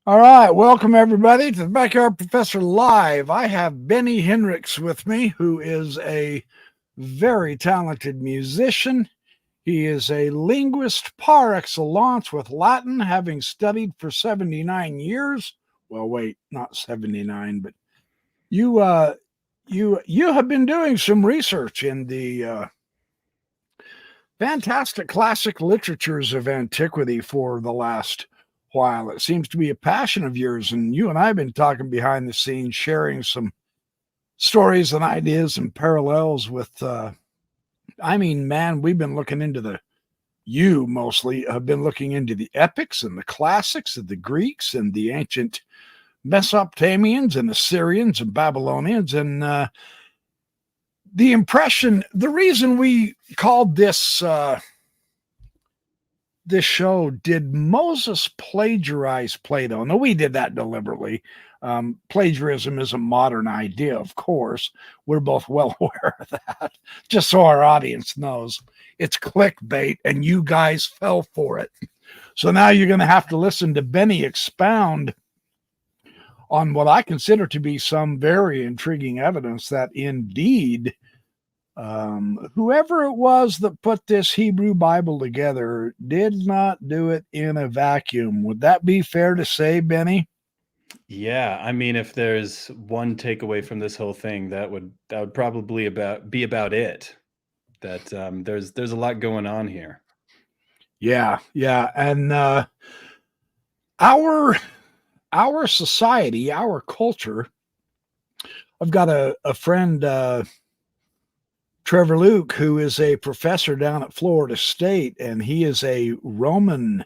All right, welcome everybody to the Backyard Professor Live. I have Benny Hinrichs with me, who is a very talented musician. He is a linguist par excellence with Latin, having studied for 79 years. Well, wait, not 79, but you have been doing some research in the fantastic classic literatures of antiquity for the last while. It seems to be a passion of yours, and you and I have been talking behind the scenes, sharing some stories and ideas and parallels with man, we've been looking into you mostly have been looking into the epics and the classics of the Greeks and the ancient Mesopotamians and Assyrians and Babylonians. And the reason we called this show, did Moses plagiarize Plato? No, we did that deliberately. Plagiarism is a modern idea, of course. We're both well aware of that. Just so our audience knows, it's clickbait, and you guys fell for it. So now you're going to have to listen to Benny expound on what I consider to be some very intriguing evidence that indeed whoever it was that put this Hebrew Bible together did not do it in a vacuum. Would that be fair to say, Benny? Yeah, I mean, if there's one takeaway from this whole thing, that would probably be about it. That there's a lot going on here. Yeah, and our society, our culture. I've got a friend, Trevor Luke, who is a professor down at Florida State, and he is a Roman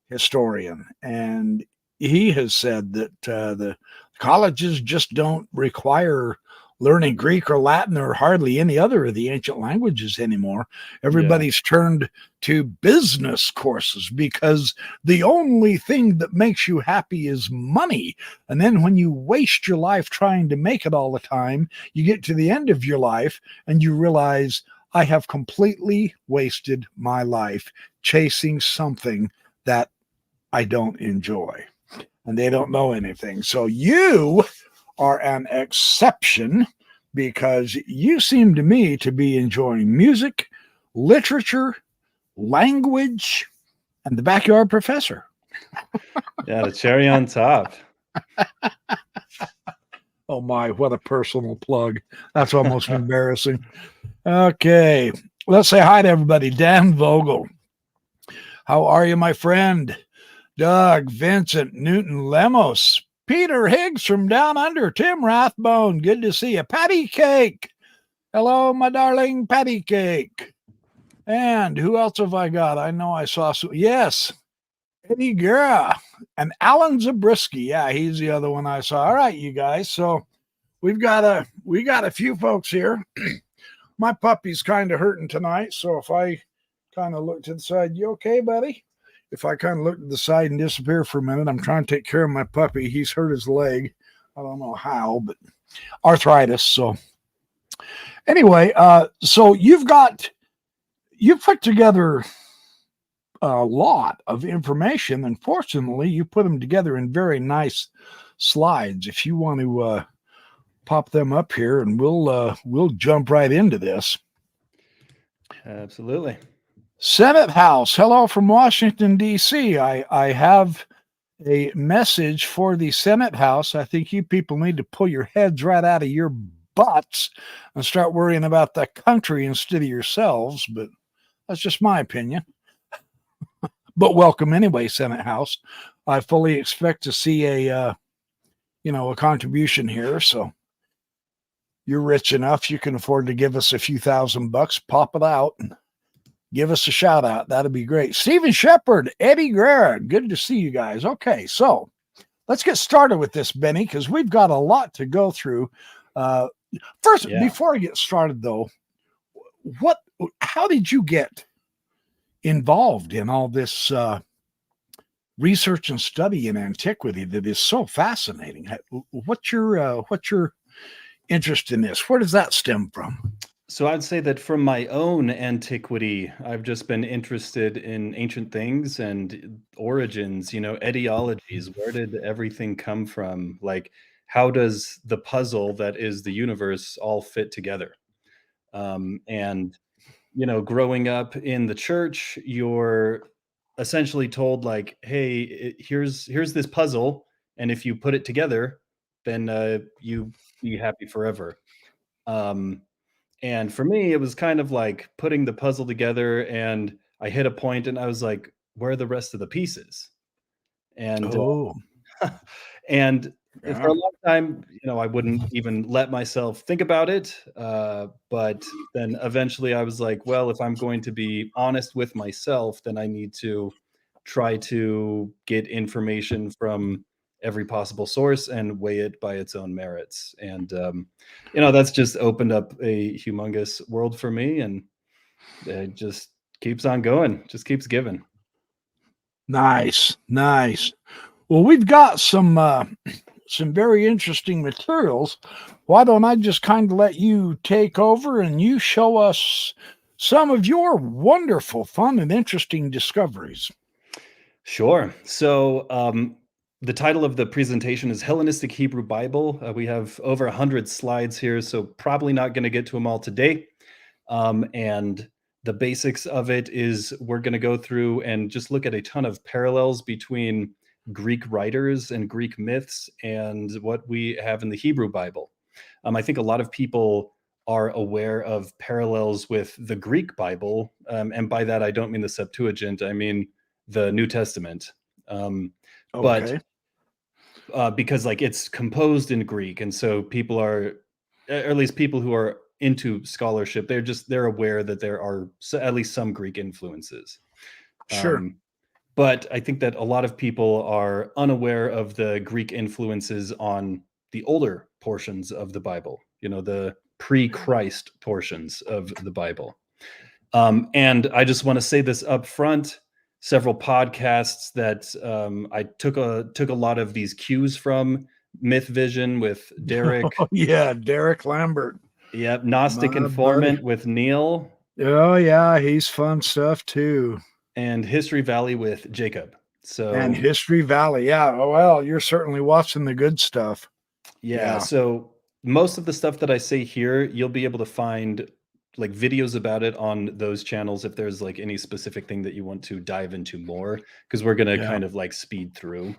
historian, and he has said that the colleges just don't require learning Greek or Latin or hardly any other of the ancient languages anymore. Everybody's turned to business courses because the only thing that makes you happy is money. And then when you waste your life trying to make it all the time, you get to the end of your life and you realize, I have completely wasted my life chasing something that I don't enjoy. And they don't know anything. So you are an exception because you seem to me to be enjoying music, literature, language, and the Backyard Professor. Yeah, the cherry on top. Oh my, what a personal plug. That's almost embarrassing. Okay, let's say hi to everybody. Dan Vogel. How are you, my friend? Doug, Vincent, Newton, Lemos, Peter Higgs from down under, Tim Rathbone, good to see you. Patty Cake, hello, my darling Patty Cake. And who else have I got? I know I saw some. Yes, Eddie Guerra and Alan Zabriskie. Yeah, he's the other one I saw. All right, you guys. So we got a few folks here. My puppy's kind of hurting tonight, so if I kind of look to the side, you okay, buddy? If I kind of look to the side and disappear for a minute, I'm trying to take care of my puppy. He's hurt his leg. I don't know how, but arthritis. So anyway, so you've put together a lot of information, and fortunately, you put them together in very nice slides. If you want to pop them up here, and we'll jump right into this. Absolutely. Senate House, hello from Washington, D.C. I have a message for the Senate House. I think you people need to pull your heads right out of your butts and start worrying about the country instead of yourselves, but that's just my opinion. But welcome anyway, Senate House. I fully expect to see a contribution here, so you're rich enough, you can afford to give us a few $1,000, pop it out, and give us a shout out. That'd be great. Stephen Shepard, Eddie Guerra, good to see you guys. Okay, so let's get started with this, Benny, because we've got a lot to go through. First, before I get started, though, how did you get involved in all this research and study in antiquity that is so fascinating? What's your interest in this? Where does that stem from? So I'd say that from my own antiquity, I've just been interested in ancient things and origins, etiologies. Where did everything come from? Like, how does the puzzle that is the universe all fit together? And growing up in the church, you're essentially told like, "Hey, here's this puzzle, and if you put it together, then you be happy forever." Um, and for me, it was kind of like putting the puzzle together, and I hit a point, and I was like, "Where are the rest of the pieces?" And Oh, and for yeah. a long time, I wouldn't even let myself think about it. But then eventually I was like, well, if I'm going to be honest with myself, then I need to try to get information from every possible source and weigh it by its own merits. And, that's just opened up a humongous world for me. And it just keeps on going, just keeps giving. Nice, nice. Well, we've got some very interesting materials. Why don't I just kind of let you take over and you show us some of your wonderful, fun, and interesting discoveries? Sure. So, the title of the presentation is Hellenistic Hebrew Bible. We have over 100 slides here, so probably not going to get to them all today. And the basics of it is we're going to go through and just look at a ton of parallels between Greek writers and Greek myths and what we have in the Hebrew Bible. I think a lot of people are aware of parallels with the Greek Bible. And by that, I don't mean the Septuagint, I mean the New Testament. But Okay, because like it's composed in Greek, and so people are, or at least people who are into scholarship, they're aware that there are at least some Greek influences. sure. But I think that a lot of people are unaware of the Greek influences on the older portions of the Bible, the pre-Christ portions of the Bible. And I just want to say this up front. Several podcasts that I took a lot of these cues from. Myth Vision with Derek. Oh, yeah, Derek Lambert, Yep. Gnostic my buddy. Informant with Neil. Oh, yeah, he's fun stuff too. And History Valley with Jacob. And So History Valley. Yeah. Oh, well, you're certainly watching the good stuff. yeah, Yeah. so most of the stuff that I say here, you'll be able to find like videos about it on those channels if there's like any specific thing that you want to dive into more, because we're going to Yeah. kind of like speed through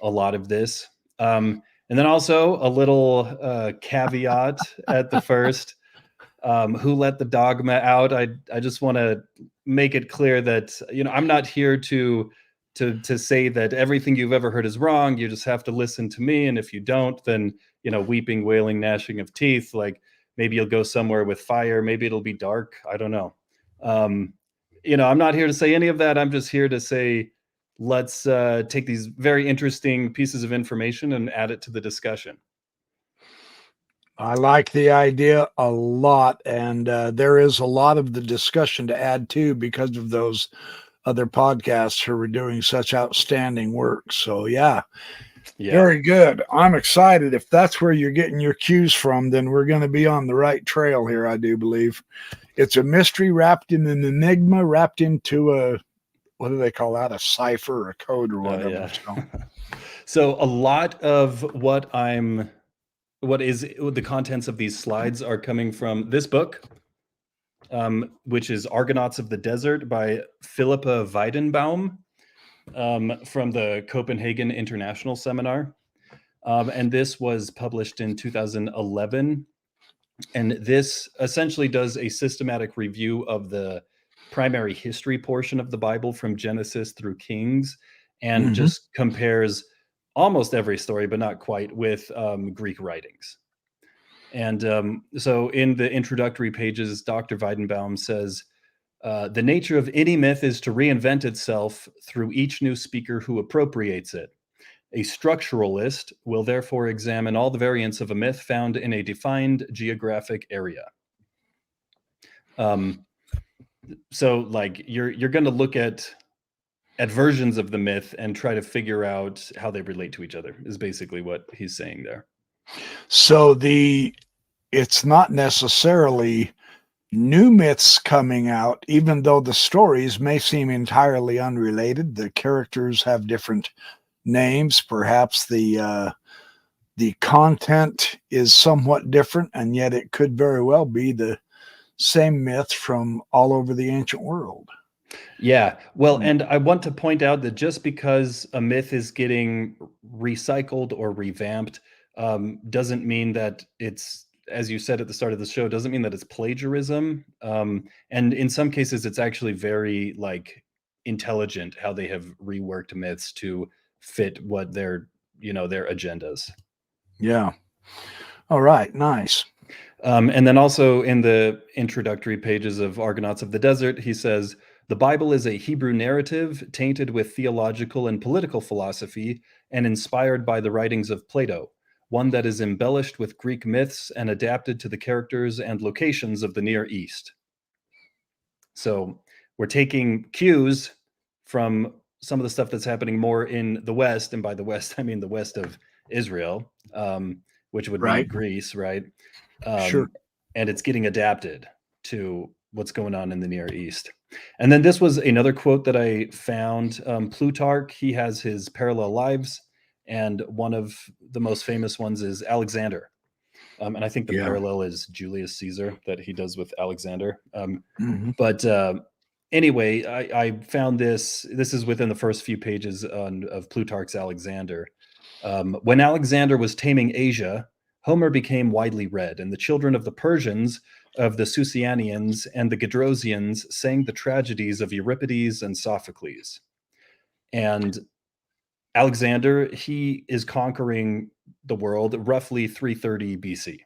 a lot of this. And then also a little caveat at the first. Who let the dogma out? I just want to make it clear that I'm not here to say that everything you've ever heard is wrong. You just have to listen to me, and if you don't, then weeping, wailing, gnashing of teeth. Like maybe you'll go somewhere with fire. Maybe it'll be dark. I don't know. Um, I'm not here to say any of that. I'm just here to say let's take these very interesting pieces of information and add it to the discussion. I like the idea a lot. And there is a lot of the discussion to add to because of those other podcasts who are doing such outstanding work. So, yeah, Yeah. very good. I'm excited. If that's where you're getting your cues from, then we're going to be on the right trail here, I do believe. It's a mystery wrapped in an enigma, wrapped into a, what do they call that? A cipher or a code or whatever. Yeah. So, So a lot of what is the contents of these slides are coming from this book, which is Argonauts of the Desert by Philippa Weidenbaum, from the Copenhagen International Seminar. And this was published in 2011. And this essentially does a systematic review of the primary history portion of the Bible from Genesis through Kings, and just compares almost every story, but not quite, with Greek writings. And so in the introductory pages, Dr. Weidenbaum says, the nature of any myth is to reinvent itself through each new speaker who appropriates it. A structuralist will therefore examine all the variants of a myth found in a defined geographic area. So like you're going to look at versions of the myth and try to figure out how they relate to each other, is basically what he's saying there. So it's not necessarily new myths coming out, even though the stories may seem entirely unrelated. The characters have different names. Perhaps the content is somewhat different, and yet it could very well be the same myth from all over the ancient world. Yeah. Well, and I want to point out that just because a myth is getting recycled or revamped doesn't mean that it's, as you said at the start of the show, doesn't mean that it's plagiarism. And in some cases, it's actually very like intelligent how they have reworked myths to fit what their agendas. Yeah. All right. Nice. And then also in the introductory pages of Argonauts of the Desert, he says, the Bible is a Hebrew narrative tainted with theological and political philosophy and inspired by the writings of Plato, one that is embellished with Greek myths and adapted to the characters and locations of the Near East. So we're taking cues from some of the stuff that's happening more in the West, and by the West, I mean the west of Israel, which would be Greece, right? Sure. And it's getting adapted to what's going on in the Near East. And then this was another quote that I found. Plutarch, he has his parallel lives, and one of the most famous ones is Alexander. And I think the parallel is Julius Caesar that he does with Alexander. But anyway, I found this. This is within the first few pages of Plutarch's Alexander. When Alexander was taming Asia, Homer became widely read, and the children of the Persians, of the Susianians, and the Gedrosians sang the tragedies of Euripides and Sophocles. And Alexander, he is conquering the world roughly 330 BC.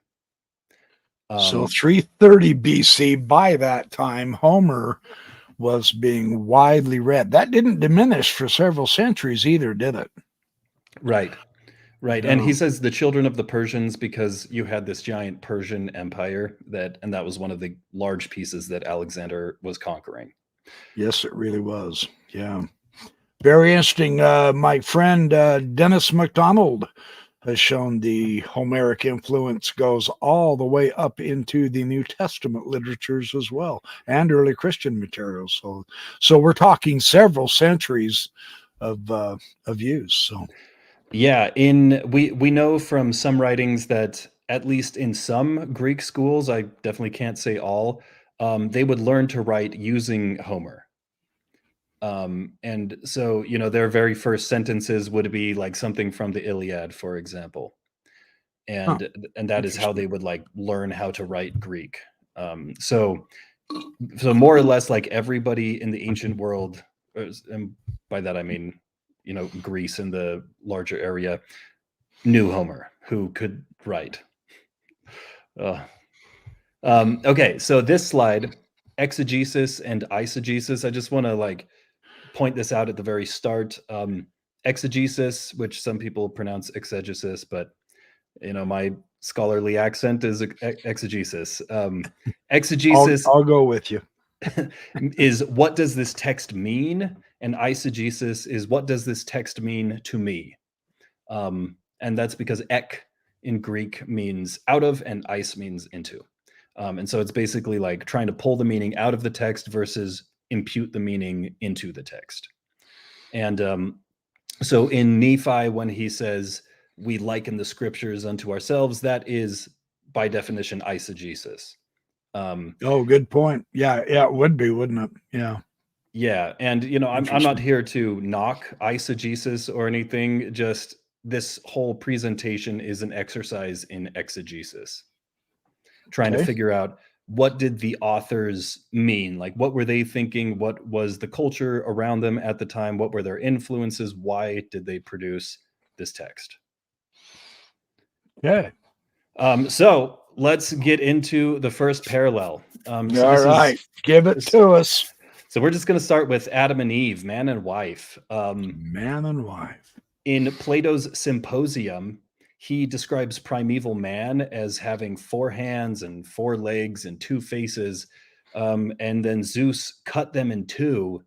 So 330 BC, by that time, Homer was being widely read. That didn't diminish for several centuries either, did it? Right. Right. No. And he says the children of the Persians, because you had this giant Persian empire and that was one of the large pieces that Alexander was conquering. Yes, it really was. Yeah. Very interesting. My friend Dennis MacDonald has shown the Homeric influence goes all the way up into the New Testament literatures as well, and early Christian materials. So we're talking several centuries of use. So yeah, we know from some writings that at least in some Greek schools, I definitely can't say all, they would learn to write using Homer. And so, their very first sentences would be like something from the Iliad, for example. And that is how they would like learn how to write Greek. So more or less like everybody in the ancient world, and by that I mean, Greece in the larger area, knew Homer, who could write. Okay, so this slide, exegesis and eisegesis, I just want to point this out at the very start. Exegesis, which some people pronounce exegesis, but my scholarly accent is exegesis. Exegesis, I'll go with you. is what does this text mean, and eisegesis is what does this text mean to me. And that's because ek in Greek means out of, and eis means into. And so it's basically like trying to pull the meaning out of the text versus impute the meaning into the text. And so in Nephi, when he says we liken the scriptures unto ourselves, that is by definition eisegesis. Good point. Yeah, it would be, wouldn't it? Yeah. Yeah, and I'm not here to knock eisegesis or anything. Just this whole presentation is an exercise in exegesis, trying to figure out what did the authors mean? Like, what were they thinking? What was the culture around them at the time? What were their influences? Why did they produce this text? Yeah. So let's get into the first parallel. All right, give it to us. So we're just going to start with Adam and Eve, man and wife. Man and wife. In Plato's Symposium, he describes primeval man as having 4 hands and 4 legs and 2 faces. And then Zeus cut them in 2.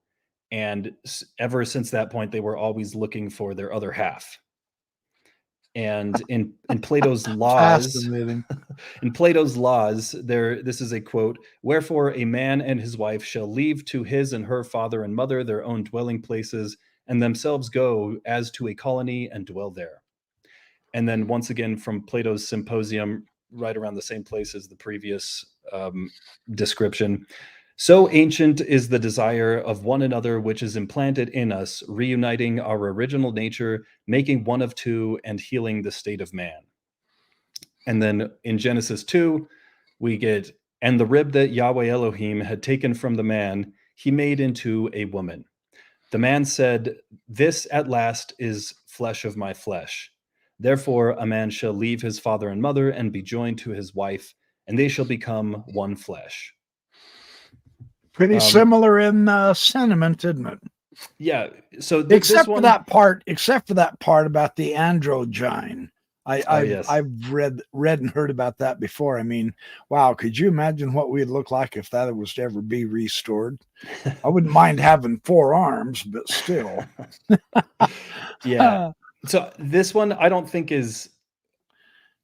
And ever since that point, they were always looking for their other half. And in Plato's laws, Fascinating. in Plato's laws, this is a quote: "Wherefore a man and his wife shall leave to his and her father and mother their own dwelling places, and themselves go as to a colony and dwell there." And then once again from Plato's Symposium, right around the same place as the previous description: "So ancient is the desire of one another which is implanted in us, reuniting our original nature, making one of two, and healing the state of man." And then in Genesis 2, we get, "And the rib that Yahweh Elohim had taken from the man, he made into a woman. The man said, This at last is flesh of my flesh. Therefore a man shall leave his father and mother and be joined to his wife, and they shall become one flesh." Pretty similar in sentiment, isn't it? Yeah. So except for that part about the androgyne. I've read and heard about that before. I mean, wow, could you imagine what we'd look like if that was to ever be restored? I wouldn't mind having 4 arms, but still. Yeah. So this one I don't think is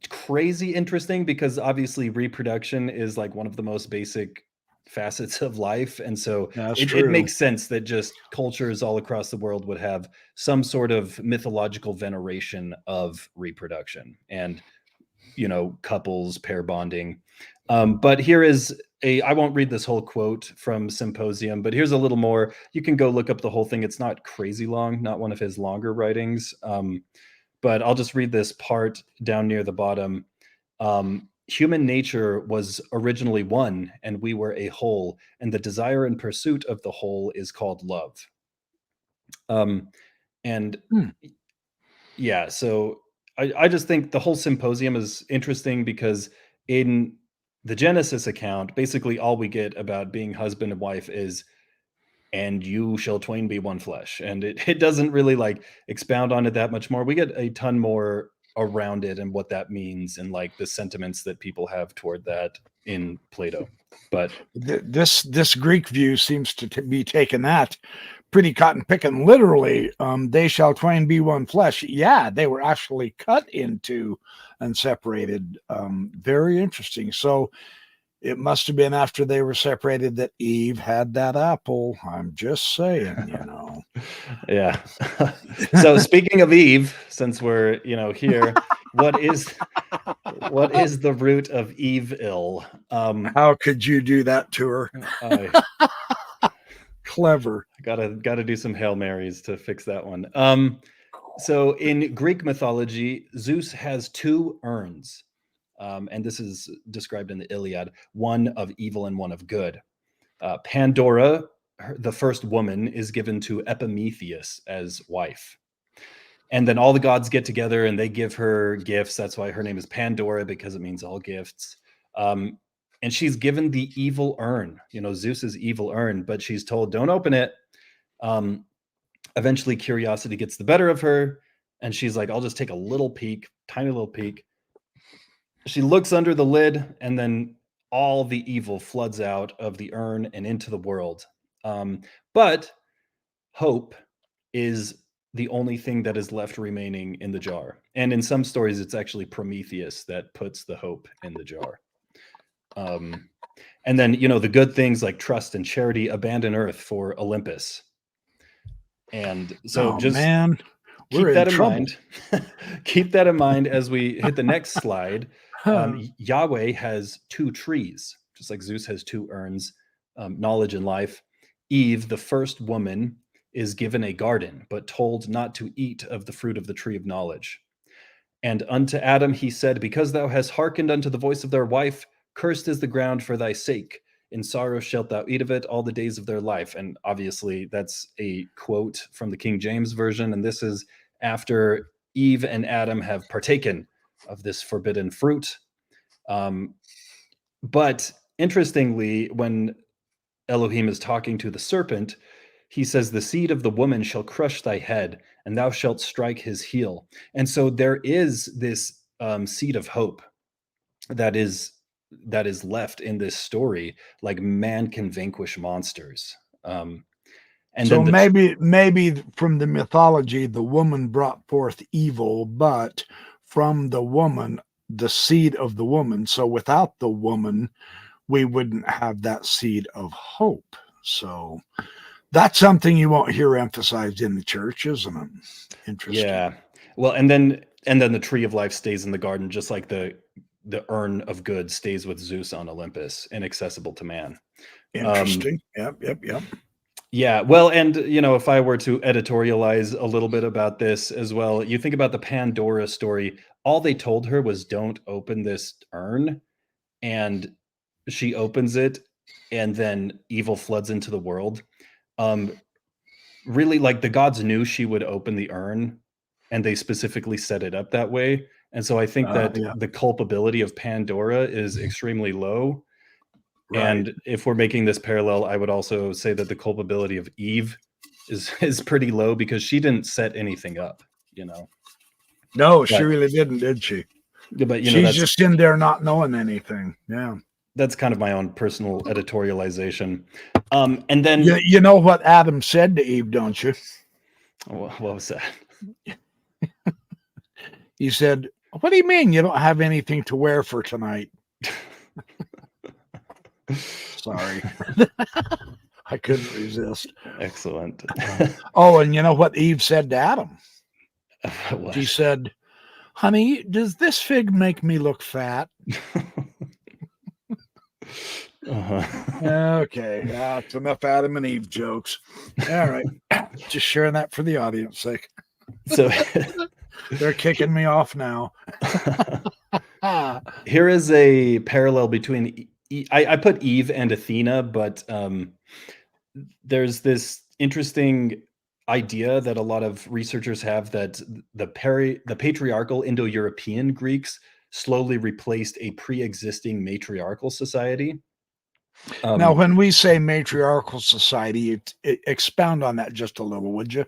crazy interesting, because obviously reproduction is like one of the most basic facets of life, and so it makes sense that just cultures all across the world would have some sort of mythological veneration of reproduction and, you know, couples, pair bonding. But here is I won't read this whole quote from Symposium, but here's a little more. You can go look up the whole thing. It's not crazy long, not one of his longer writings, but I'll just read this part down near the bottom. "Human nature was originally one, and we were a whole, and the desire and pursuit of the whole is called love." Yeah, so I just think the whole Symposium is interesting, because in the Genesis account, basically all we get about being husband and wife is, "And you shall twain be one flesh." And it doesn't really like expound on it that much more. We get a ton more around it and what that means, and like the sentiments that people have toward that in Plato. But this Greek view seems to be taking that pretty cotton picking literally. They shall twain be one flesh. Yeah, they were actually cut into and separated. Very interesting. So it must have been after they were separated that Eve had that apple. I'm just saying, you know. Yeah. So speaking of Eve, since we're, you know, here, what is the root of evil? How could you do that to her? Clever. Gotta do some Hail Marys to fix that one. So in Greek mythology, Zeus has 2 urns. And this is described in the Iliad, one of evil and one of good. Pandora, the first woman, is given to Epimetheus as wife. And then all the gods get together and they give her gifts. That's why her name is Pandora, because it means all gifts. And she's given the evil urn, you know, Zeus's evil urn, but she's told, don't open it. Eventually curiosity gets the better of her, and she's like, I'll just take a little peek, tiny little peek. She looks under the lid, and then all the evil floods out of the urn and into the world. But hope is the only thing that is left remaining in the jar. And in some stories, it's actually Prometheus that puts the hope in the jar. And then, you know, the good things like trust and charity abandon Earth for Olympus. And so keep that in mind. Keep that in mind as we hit the next slide. Yahweh has 2 trees, just like Zeus has 2 urns, knowledge and life. Eve, the first woman, is given a garden, but told not to eat of the fruit of the tree of knowledge. And unto Adam he said, because thou hast hearkened unto the voice of their wife, cursed is the ground for thy sake. In sorrow shalt thou eat of it all the days of their life. And obviously that's a quote from the King James Version. And this is after Eve and Adam have partaken of this forbidden fruit. But interestingly, when Elohim is talking to the serpent, he says, the seed of the woman shall crush thy head, and thou shalt strike his heel. And so there is this seed of hope that is left in this story, like man can vanquish monsters. And so maybe from the mythology, the woman brought forth evil, but from the woman, the seed of the woman. So without the woman, we wouldn't have that seed of hope. So that's something you won't hear emphasized in the church, isn't it? Interesting. Yeah. Well, and then the tree of life stays in the garden, just like the urn of good stays with Zeus on Olympus, inaccessible to man. Interesting. Yep. Yeah. Well, and if I were to editorialize a little bit about this as well, you think about the Pandora story. All they told her was, "Don't open this urn," and she opens it, and then evil floods into the world. Really, like, the gods knew she would open the urn, and they specifically set it up that way. And so I think that Yeah. the culpability of Pandora is extremely low. Right. And if we're making this parallel, I would also say that the culpability of Eve is pretty low, because she didn't set anything up, No, she really didn't, did she? But she's just in there not knowing anything. Yeah. That's kind of my own personal editorialization. And then you know what Adam said to Eve, don't you? What was that? He said, "What do you mean you don't have anything to wear for tonight?" Sorry. I couldn't resist. Excellent. And you know what Eve said to Adam? What? She said, "Honey, does this fig make me look fat?" Okay, that's enough Adam and Eve jokes. All right, just sharing that for the audience sake. So they're kicking me off now. Here is a parallel between I put Eve and Athena, but there's this interesting idea that a lot of researchers have, that the patriarchal Indo-European Greeks slowly replaced a pre-existing matriarchal society. Now, when we say matriarchal society, expound on that just a little, would you?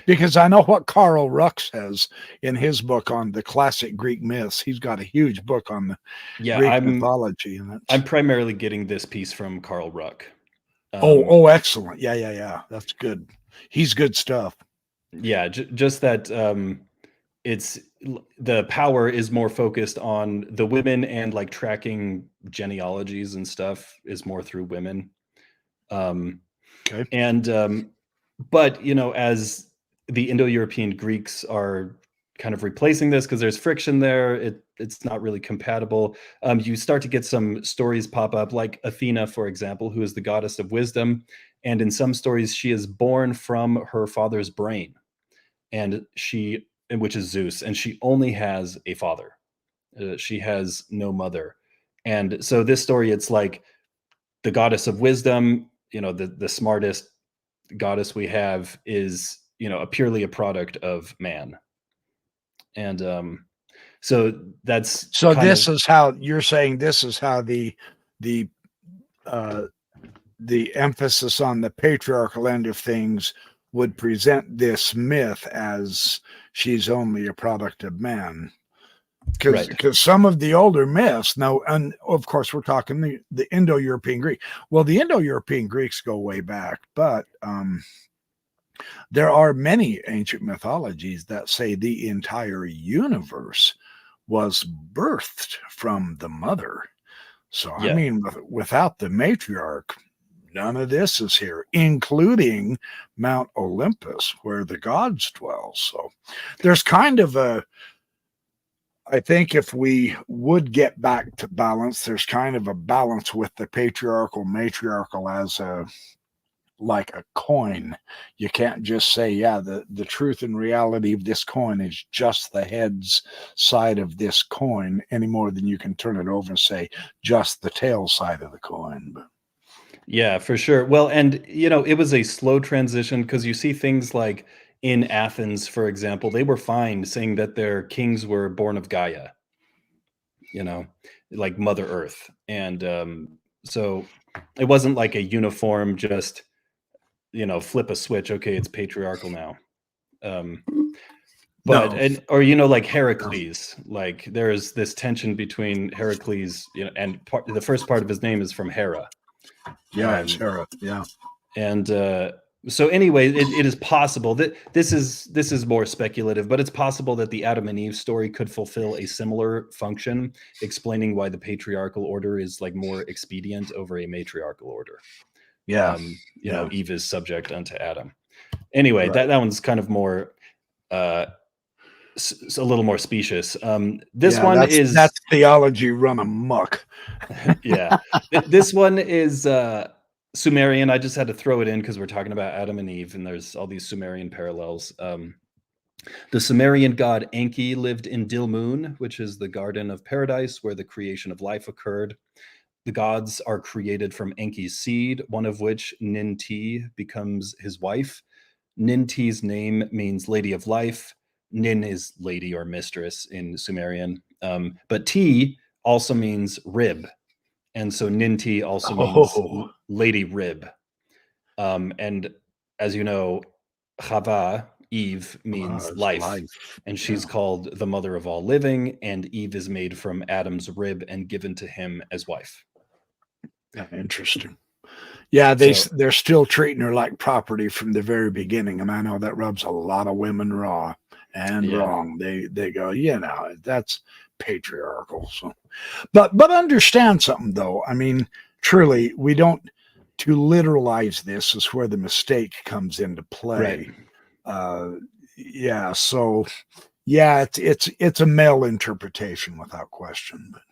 Because I know what Carl Ruck says in his book on the classic Greek myths. He's got a huge book on the Greek mythology. And I'm primarily getting this piece from Carl Ruck. Excellent. Yeah. That's good. He's good stuff. Yeah, just that it's the power is more focused on the women, and like tracking genealogies and stuff is more through women. Okay. And but as the Indo-European Greeks are kind of replacing this, because there's friction there, it's not really compatible. You start to get some stories pop up, like Athena, for example, who is the goddess of wisdom, and in some stories she is born from her father's brain, which is Zeus, and she only has a father. She has no mother. And so this story, it's like the goddess of wisdom, the smartest goddess we have, is purely a product of man. And so that's this is how you're saying, this is how the emphasis on the patriarchal end of things would present this myth as she's only a product of man. Because some of the older myths now, and of course we're talking the Indo-European Greek. Well, the Indo-European Greeks go way back, but there are many ancient mythologies that say the entire universe was birthed from the mother. So, I mean, without the matriarch, none of this is here, including Mount Olympus, where the gods dwell. So there's kind of I think if we would get back to balance, there's kind of a balance with the patriarchal, matriarchal as like a coin. You can't just say, the truth and reality of this coin is just the head's side of this coin, any more than you can turn it over and say just the tail side of the coin. But yeah, for sure. Well, and it was a slow transition, because you see things like in Athens, for example, they were fine saying that their kings were born of Gaia, like Mother Earth. And so it wasn't like a uniform, just flip a switch, okay, it's patriarchal now. But like Heracles, like there's this tension between Heracles, and the first part of his name is from Hera. It's Hera. Yeah. And So anyway, it is possible that this is more speculative, but it's possible that the Adam and Eve story could fulfill a similar function, explaining why the patriarchal order is like more expedient over a matriarchal order. Yeah. You know, Eve is subject unto Adam. Anyway, Right. that one's kind of more a little more specious. This one is that's theology run amok. yeah. This one is Sumerian. I just had to throw it in because we're talking about Adam and Eve, and there's all these Sumerian parallels. The Sumerian god Enki lived in Dilmun, which is the garden of paradise where the creation of life occurred. The gods are created from Enki's seed, one of which, Ninti, becomes his wife. Ninti's name means lady of life. Nin is lady or mistress in Sumerian. But Ti also means rib. And so Ninti also means lady rib. And as you know, Chava, Eve, means life. And she's called the mother of all living. And Eve is made from Adam's rib and given to him as wife. Interesting. Yeah, they're still treating her like property from the very beginning, and I know that rubs a lot of women raw and wrong. They go, that's patriarchal. So, but understand something though. I mean, truly, we don't to literalize this is where the mistake comes into play. Right. So it's a male interpretation without question, but.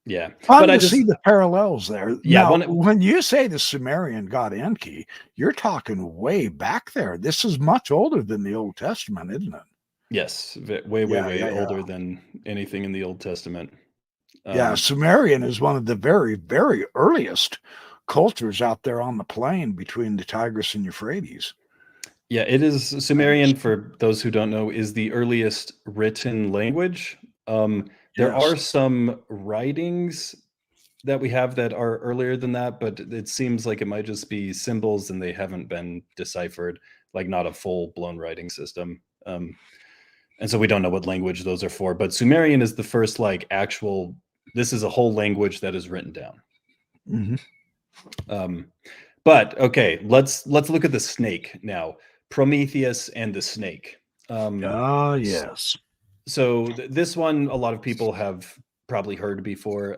Yeah, but I see the parallels there. Yeah, now, when you say the Sumerian god Enki, you're talking way back there. This is much older than the Old Testament, isn't it? Yes, way older than anything in the Old Testament. Sumerian is one of the very, very earliest cultures out there on the plain between the Tigris and Euphrates. Yeah, it is Sumerian, for those who don't know, is the earliest written language. There are some writings that we have that are earlier than that, but it seems like it might just be symbols and they haven't been deciphered, like not a full-blown writing system. And so we don't know what language those are for, but Sumerian is the first like actual, this is a whole language that is written down. Mm-hmm. But okay, let's look at the snake now. Prometheus and the snake. Yes. So this one, a lot of people have probably heard before,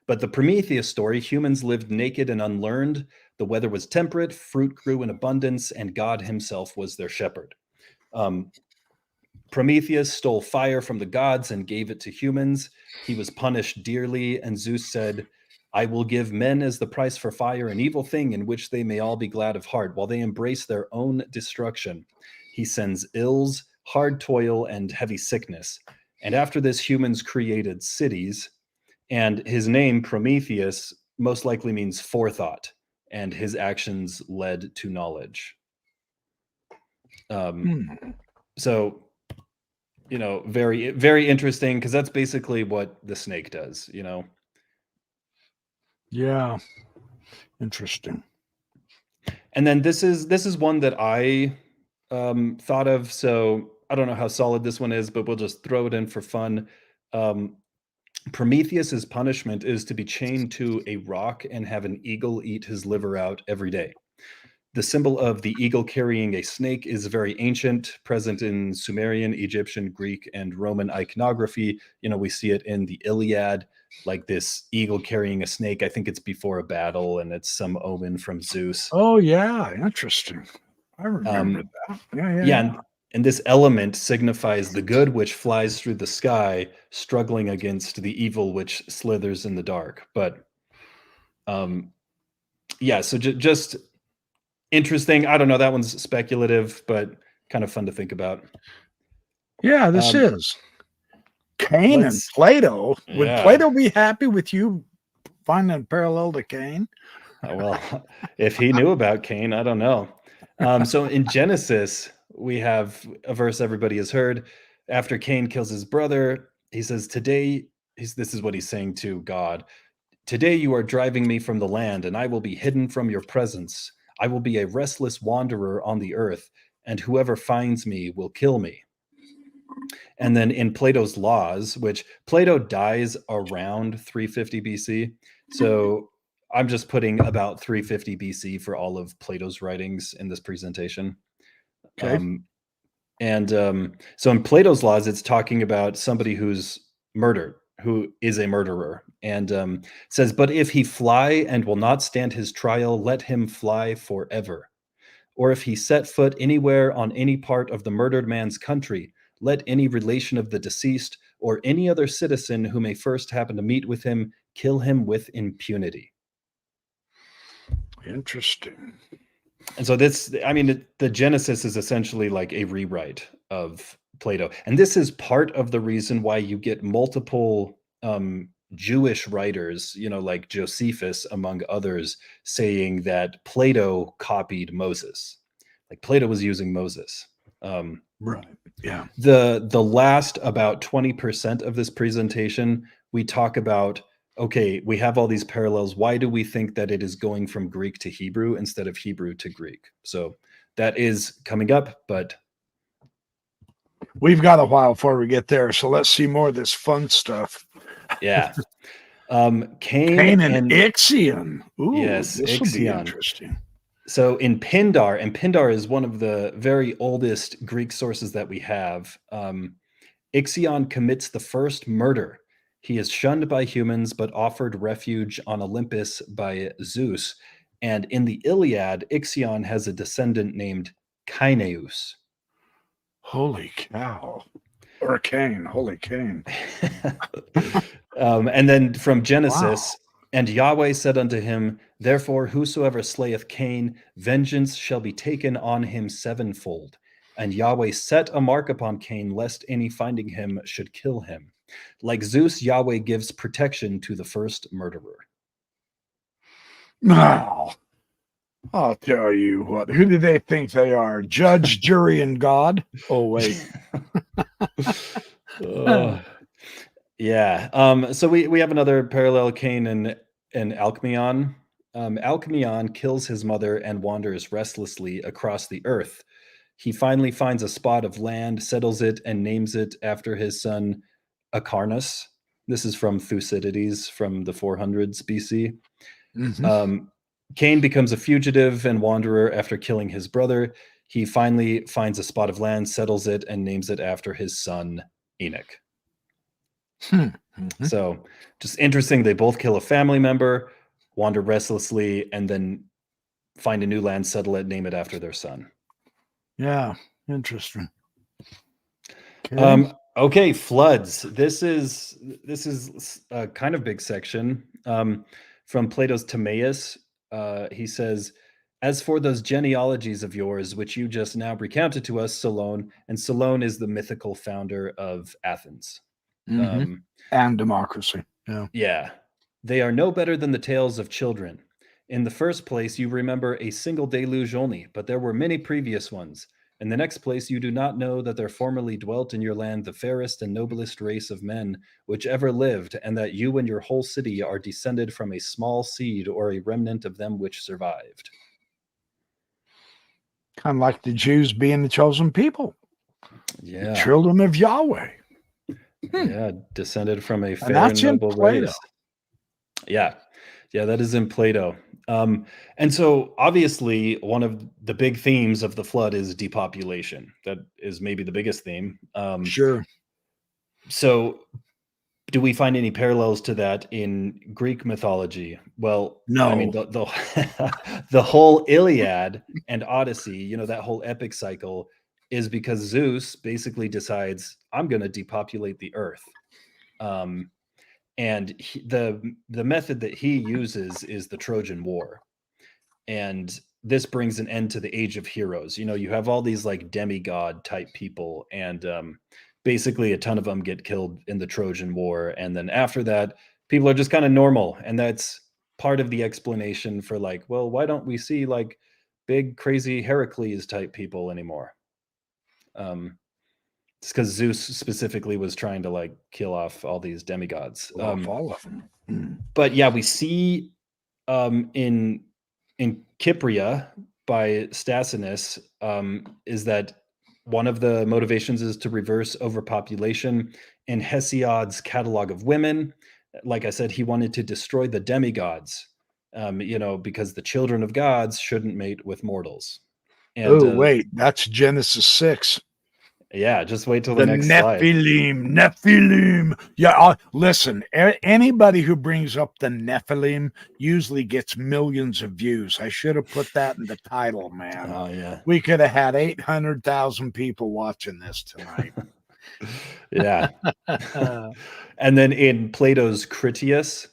but the Prometheus story, humans lived naked and unlearned. The weather was temperate, fruit grew in abundance, and God himself was their shepherd. Prometheus stole fire from the gods and gave it to humans. He was punished dearly, and Zeus said, I will give men as the price for fire an evil thing in which they may all be glad of heart, while they embrace their own destruction. He sends ills, hard toil, and heavy sickness. And after this, humans created cities, and his name, Prometheus, most likely means forethought, and his actions led to knowledge. So, very, very interesting, because that's basically what the snake does, Yeah. Interesting. And then this is one that I thought of. So I don't know how solid this one is, but we'll just throw it in for fun. Prometheus's punishment is to be chained to a rock and have an eagle eat his liver out every day. The symbol of the eagle carrying a snake is very ancient, present in Sumerian, Egyptian, Greek, and Roman iconography. We see it in the Iliad, like this eagle carrying a snake. I think it's before a battle, and it's some omen from Zeus. Oh, yeah. Interesting. I remember that. Yeah. And this element signifies the good which flies through the sky, struggling against the evil which slithers in the dark. But so just interesting. I don't know. That one's speculative, but kind of fun to think about. Yeah, this is. Cain and Plato. Would Plato be happy with you finding a parallel to Cain? Well, if he knew about Cain, I don't know. So in Genesis, we have a verse everybody has heard. After Cain kills his brother, he says, this is what he's saying to God. Today you are driving me from the land, and I will be hidden from your presence. I will be a restless wanderer on the earth, and whoever finds me will kill me. And then in Plato's Laws, which Plato dies around 350 BC. So I'm just putting about 350 BC for all of Plato's writings in this presentation. Okay. So in Plato's laws, it's talking about somebody who's murdered, who is a murderer, and says, "But if he fly and will not stand his trial, let him fly forever. Or if he set foot anywhere on any part of the murdered man's country, let any relation of the deceased or any other citizen who may first happen to meet with him kill him with impunity." Interesting. And so the Genesis is essentially like a rewrite of Plato. And this is part of the reason why you get multiple Jewish writers, like Josephus, among others, saying that Plato copied Moses. Like Plato was using Moses. Right. Yeah. The last about 20% of this presentation, we talk about, okay, we have all these parallels. Why do we think that it is going from Greek to Hebrew instead of Hebrew to Greek? So that is coming up, but we've got a while before we get there. So let's see more of this fun stuff. yeah. Cain and Ixion. Ooh, yes, this will be Ixion. interesting. So in Pindar, and Pindar is one of the very oldest Greek sources that we have, Ixion commits the first murder. He is shunned by humans, but offered refuge on Olympus by Zeus. And in the Iliad, Ixion has a descendant named Caeneus. Holy cow. Or Cain. Holy Cain. And then from Genesis, Wow. "And Yahweh said unto him, Therefore whosoever slayeth Cain, vengeance shall be taken on him sevenfold. And Yahweh set a mark upon Cain, lest any finding him should kill him. Like Zeus, Yahweh gives protection to the first murderer." Now, I'll tell you what. Who do they think they are? Judge, jury, and God? Oh, wait. Yeah. So we have another parallel, Cain and Alcmaeon. Alcmaeon kills his mother and wanders restlessly across the earth. He finally finds a spot of land, settles it, and names it after his son Acarnus. This is from Thucydides from the 400s BC. Mhm. Cain becomes a fugitive and wanderer after killing his brother. He finally finds a spot of land, settles it, and names it after his son Enoch. Mhm. So just interesting. They both kill a family member, wander restlessly, and then find a new land, settle it, name it after their son. Yeah, interesting. Okay. Okay, floods. This is a kind of big section from Plato's Timaeus. He says, "As for those genealogies of yours, which you just now recounted to us, Solon," and Solon is the mythical founder of Athens. Mhm. And democracy. Yeah. Yeah, "they are no better than the tales of children. In the first place, you remember a single deluge only, but there were many previous ones. In the next place, you do not know that there formerly dwelt in your land the fairest and noblest race of men which ever lived, and that you and your whole city are descended from a small seed or a remnant of them which survived." Kind of like the Jews being the chosen people, the Yeah, children of Yahweh. yeah, descended from a And fair that's and in noble Plato. race. Yeah, that is in Plato. And so obviously one of the big themes of the flood is depopulation. That is maybe the biggest theme. Sure. So do we find any parallels to that in Greek mythology? Well, I mean, No. the whole Iliad and Odyssey, that whole epic cycle is because Zeus basically decides, I'm going to depopulate the earth. And the method that he uses is the Trojan War. And this brings an end to the age of heroes. You have all these like demigod type people, and basically a ton of them get killed in the Trojan War. And then after that, people are just kind of normal. And that's part of the explanation for like, well, why don't we see like big, crazy Heracles type people anymore? It's because Zeus specifically was trying to like kill off all these demigods. Off all of them. But yeah, we see in Cypria by Stasinus is that one of the motivations is to reverse overpopulation. In Hesiod's catalog of women, like I said, he wanted to destroy the demigods. because the children of gods shouldn't mate with mortals. And Oh, wait, that's Genesis 6. yeah, just wait till The the next slide. Nephilim. Yeah, listen, anybody who brings up the Nephilim usually gets millions of views. I should have put that in the title, man. Oh, yeah. We could have had 800,000 people watching this tonight. Yeah. And then in Plato's Critias,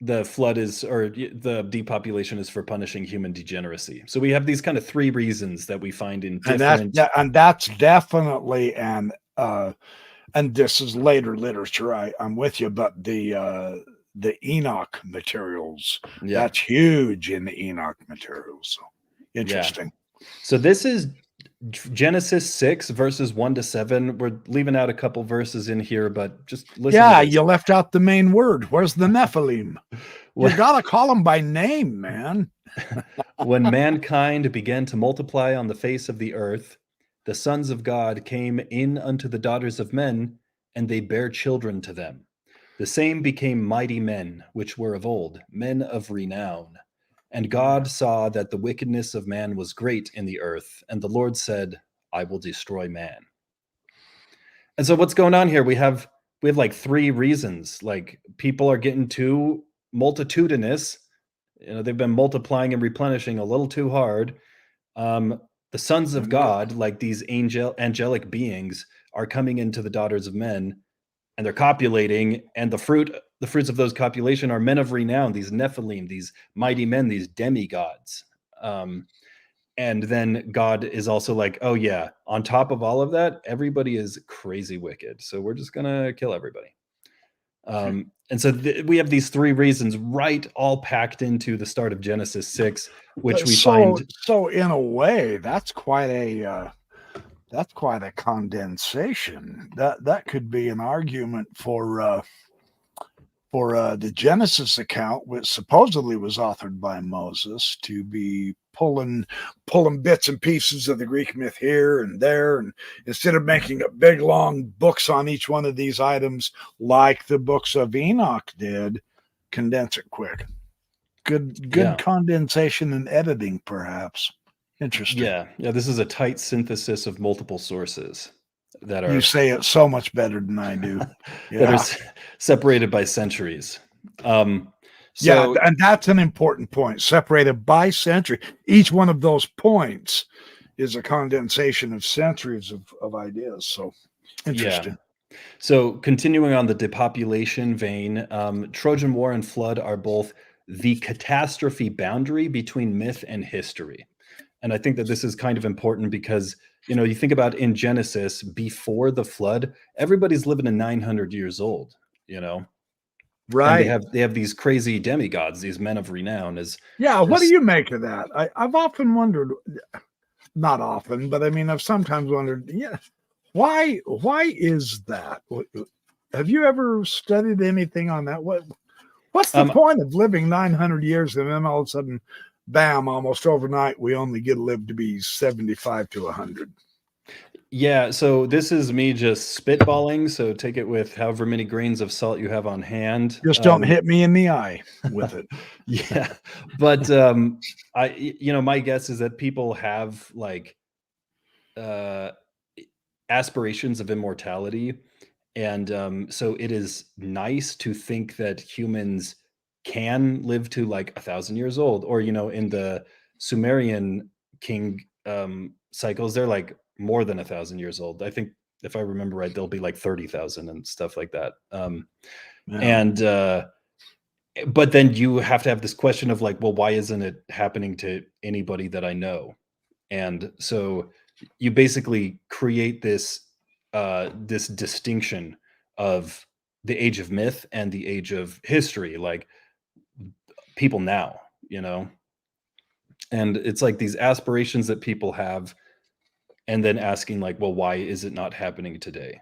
the flood is, or the depopulation is for punishing human degeneracy. So we have these kind of three reasons that we find in different. And that's definitely and this is later literature. I'm with you, but the Enoch Materials, that's huge in the Enoch Materials. So interesting. Yeah. So this is Genesis 6 verses 1-7. We're leaving out a couple verses in here, but just listen. Yeah, you left out the main word. Where's the Nephilim? You gotta call them by name, man. When mankind began to multiply on the face of the earth, the sons of God came in unto the daughters of men, and they bare children to them. The same became mighty men, which were of old, men of renown. And God saw that the wickedness of man was great in the earth, and the Lord said, I will destroy man. And so what's going on here? We have like three reasons. Like, people are getting too multitudinous. They've been multiplying and replenishing a little too hard. The sons of God, like these angelic beings, are coming into the daughters of men, and they're copulating, and the fruits of those copulation are men of renown, these Nephilim, these mighty men, these demigods. And then God is also like, oh yeah, on top of all of that, everybody is crazy wicked. So we're just going to kill everybody. And so we have these three reasons all packed into the start of Genesis 6, which we find. So in a way, that's quite a condensation. That could be an argument for the Genesis account, which supposedly was authored by Moses, to be pulling bits and pieces of the Greek myth here and there, and instead of making up big long books on each one of these items like the books of Enoch did, condense it quick. Good condensation and editing, perhaps. Interesting. Yeah, this is a tight synthesis of multiple sources that are. You say it so much better than I do. That are separated by centuries. And that's an important point. Separated by century. Each one of those points is a condensation of centuries of ideas. So interesting. Yeah. So continuing on the depopulation vein, Trojan War and Flood are both the catastrophe boundary between myth and history. And I think that this is kind of important because, you think about in Genesis, before the flood, everybody's living to 900 years old, Right. And they have these crazy demigods, these men of renown. What do you make of that? I've often wondered, not often, but I mean, I've sometimes wondered, why is that? Have you ever studied anything on that? What's the point of living 900 years and then all of a sudden, bam, almost overnight, we only get to live to be 75 to 100? Yeah, so this is me just spitballing, so take it with however many grains of salt you have on hand. Just don't hit me in the eye with it. Yeah, but my guess is that people have like aspirations of immortality, and so it is nice to think that humans can live to like 1,000 years old, or in the Sumerian king cycles, they're like more than 1,000 years old. I think if I remember right, they'll be like 30,000 and stuff like that. But then you have to have this question of like, well, why isn't it happening to anybody that I know? And so you basically create this distinction of the age of myth and the age of history, like people now, and it's like these aspirations that people have, and then asking like, well, why is it not happening today?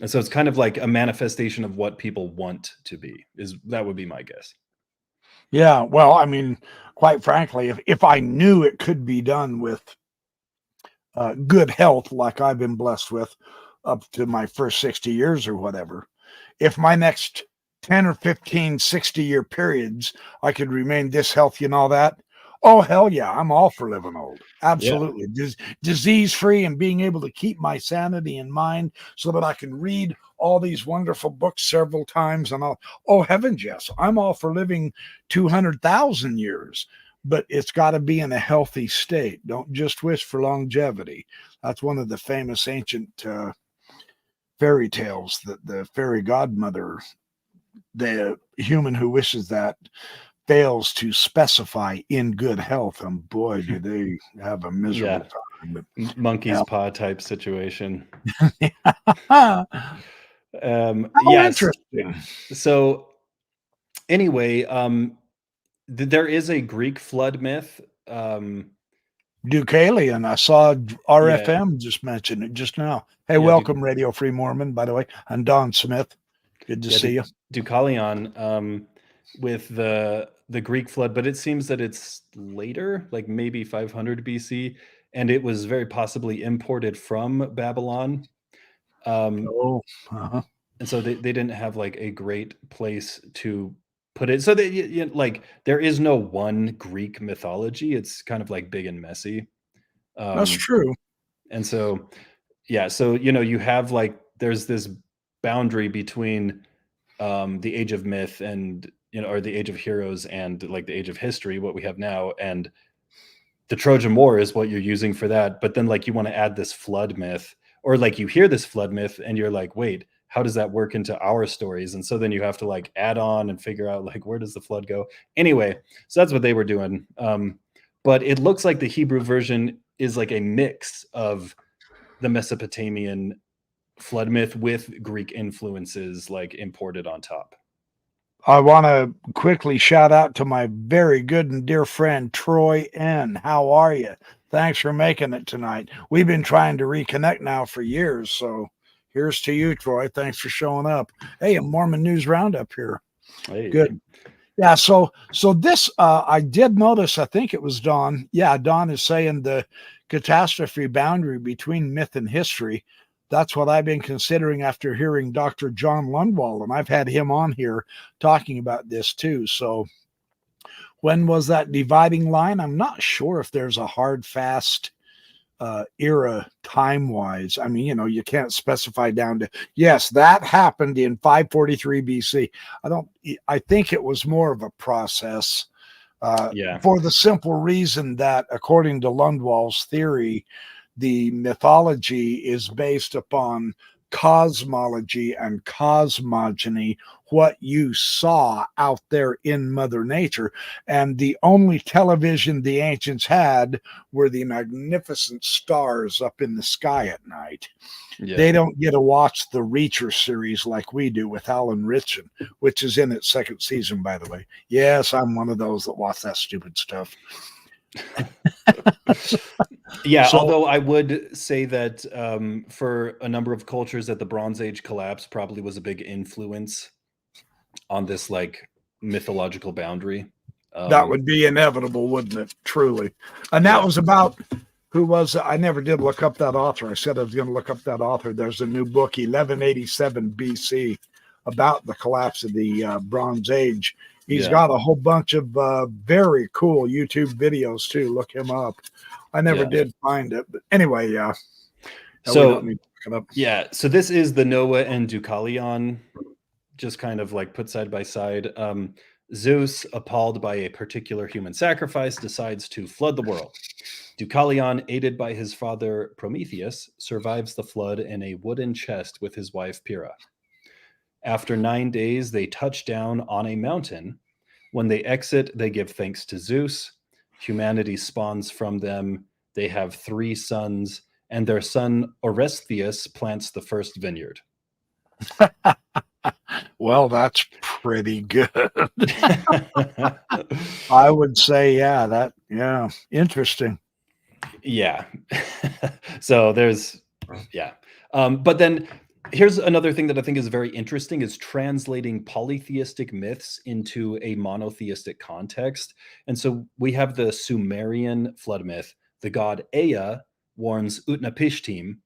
And so it's kind of like a manifestation of what people want to be. That would be my guess. Yeah, well, I mean, quite frankly, if I knew it could be done with good health, like I've been blessed with up to my first 60 years or whatever, if my next 10 or 15, 60-year periods, I could remain this healthy and all that. Oh, hell yeah, I'm all for living old. Absolutely. Disease-free and being able to keep my sanity in mind so that I can read all these wonderful books several times and all. Oh, heavens, yes. I'm all for living 200,000 years, but it's got to be in a healthy state. Don't just wish for longevity. That's one of the famous ancient fairy tales, that the fairy godmother, the human who wishes that fails to specify in good health, and boy, do they have a miserable time. But, monkey's paw type situation. how Yes. interesting. So anyway, there is a Greek flood myth. Deucalion. I saw RFM just mention it just now. Hey, welcome, Radio Free Mormon, by the way. I'm Don Smith. Good to see you. Deucalion, with the Greek flood, but it seems that it's later, like maybe 500 BC, and it was very possibly imported from Babylon. And so they didn't have like a great place to put it. So like there is no one Greek mythology. It's kind of like big and messy. That's true. And so, yeah, so you have like there's this boundary between the age of myth and or the age of heroes and like the age of history, what we have now, and the Trojan War is what you're using for that. But then like you want to add this flood myth, or like you hear this flood myth and you're like, wait, how does that work into our stories? And so then you have to like add on and figure out like, where does the flood go? Anyway, so that's what they were doing. But it looks like the Hebrew version is like a mix of the Mesopotamian flood myth with Greek influences like imported on top. I want to quickly shout out to my very good and dear friend, Troy N. How are you? Thanks for making it tonight. We've been trying to reconnect now for years, so here's to you, Troy. Thanks for showing up. Hey, a Mormon News Roundup here. Hey. Good. Yeah, so this, I did notice, I think it was Don. Yeah, Don is saying the catastrophe boundary between myth and history. That's what I've been considering after hearing Dr. John Lundwall, and I've had him on here talking about this too. So when was that dividing line? I'm not sure if there's a hard, fast era time-wise. I mean, you can't specify down to, yes, that happened in 543 BC. I think it was more of a process for the simple reason that, according to Lundwall's theory, the mythology is based upon cosmology and cosmogony, what you saw out there in Mother Nature. And the only television the ancients had were the magnificent stars up in the sky at night. Yeah. They don't get to watch the Reacher series like we do with Alan Ritchson, which is in its second season, by the way. Yes, I'm one of those that watch that stupid stuff. Yeah, although I would say that for a number of cultures that the Bronze Age collapse probably was a big influence on this like mythological boundary. That would be inevitable, wouldn't it? Truly. And that was about, who was, I never did look up that author. I said I was going to look up that author. There's a new book, 1187 BC, about the collapse of the Bronze Age. He's got a whole bunch of very cool YouTube videos too. Look him up. I never did find it, but anyway, yeah. So so this is the Noah and Deucalion, just kind of like put side by side. Zeus, appalled by a particular human sacrifice, decides to flood the world. Deucalion, aided by his father Prometheus, survives the flood in a wooden chest with his wife Pyrrha. After 9 days, they touch down on a mountain. When they exit, they give thanks to Zeus. Humanity spawns from them. They have 3 sons, and their son Orestius plants the first vineyard. Well, that's pretty good. I would say, interesting. Yeah. So there's, but then here's another thing that I think is very interesting is translating polytheistic myths into a monotheistic context. And so we have the Sumerian flood myth. The god Ea warns Utnapishtim,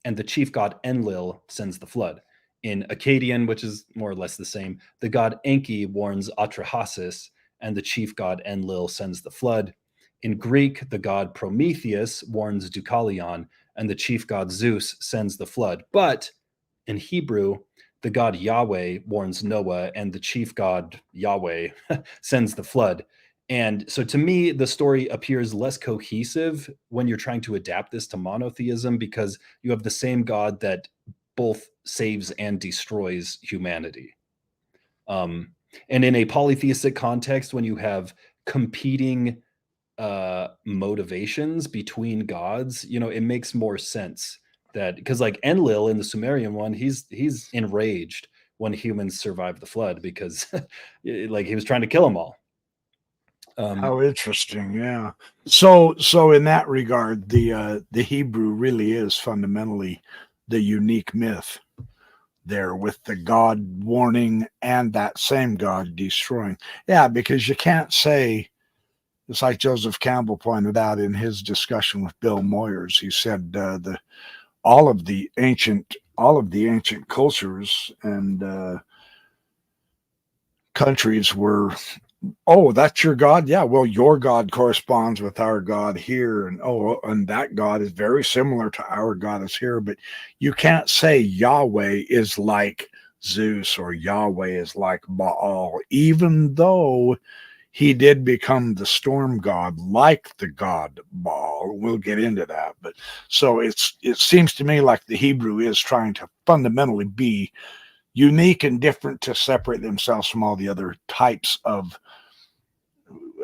and the chief god Enlil sends the flood. In Akkadian, which is more or less the same, the god Enki warns Atrahasis, and the chief god Enlil sends the flood. In Greek, the god Prometheus warns Deucalion, and the chief god Zeus sends the flood. But in Hebrew, the god Yahweh warns Noah, and the chief god Yahweh sends the flood. And so to me, the story appears less cohesive when you're trying to adapt this to monotheism, because you have the same god that both saves and destroys humanity. And in a polytheistic context, when you have competing motivations between gods, it makes more sense that, because like Enlil in the Sumerian one, he's enraged when humans survive the flood because like he was trying to kill them all. How interesting. Yeah. So in that regard, the Hebrew really is fundamentally the unique myth there, with the God warning and that same God destroying. Yeah, because you can't say, it's like Joseph Campbell pointed out in his discussion with Bill Moyers. He said all of the ancient cultures and countries were, oh, that's your God? Yeah, well, your God corresponds with our God here. And that God is very similar to our God is here. But you can't say Yahweh is like Zeus or Yahweh is like Baal, even though he did become the storm god like the god Baal. We'll get into that. But so it seems to me like the Hebrew is trying to fundamentally be unique and different to separate themselves from all the other types of,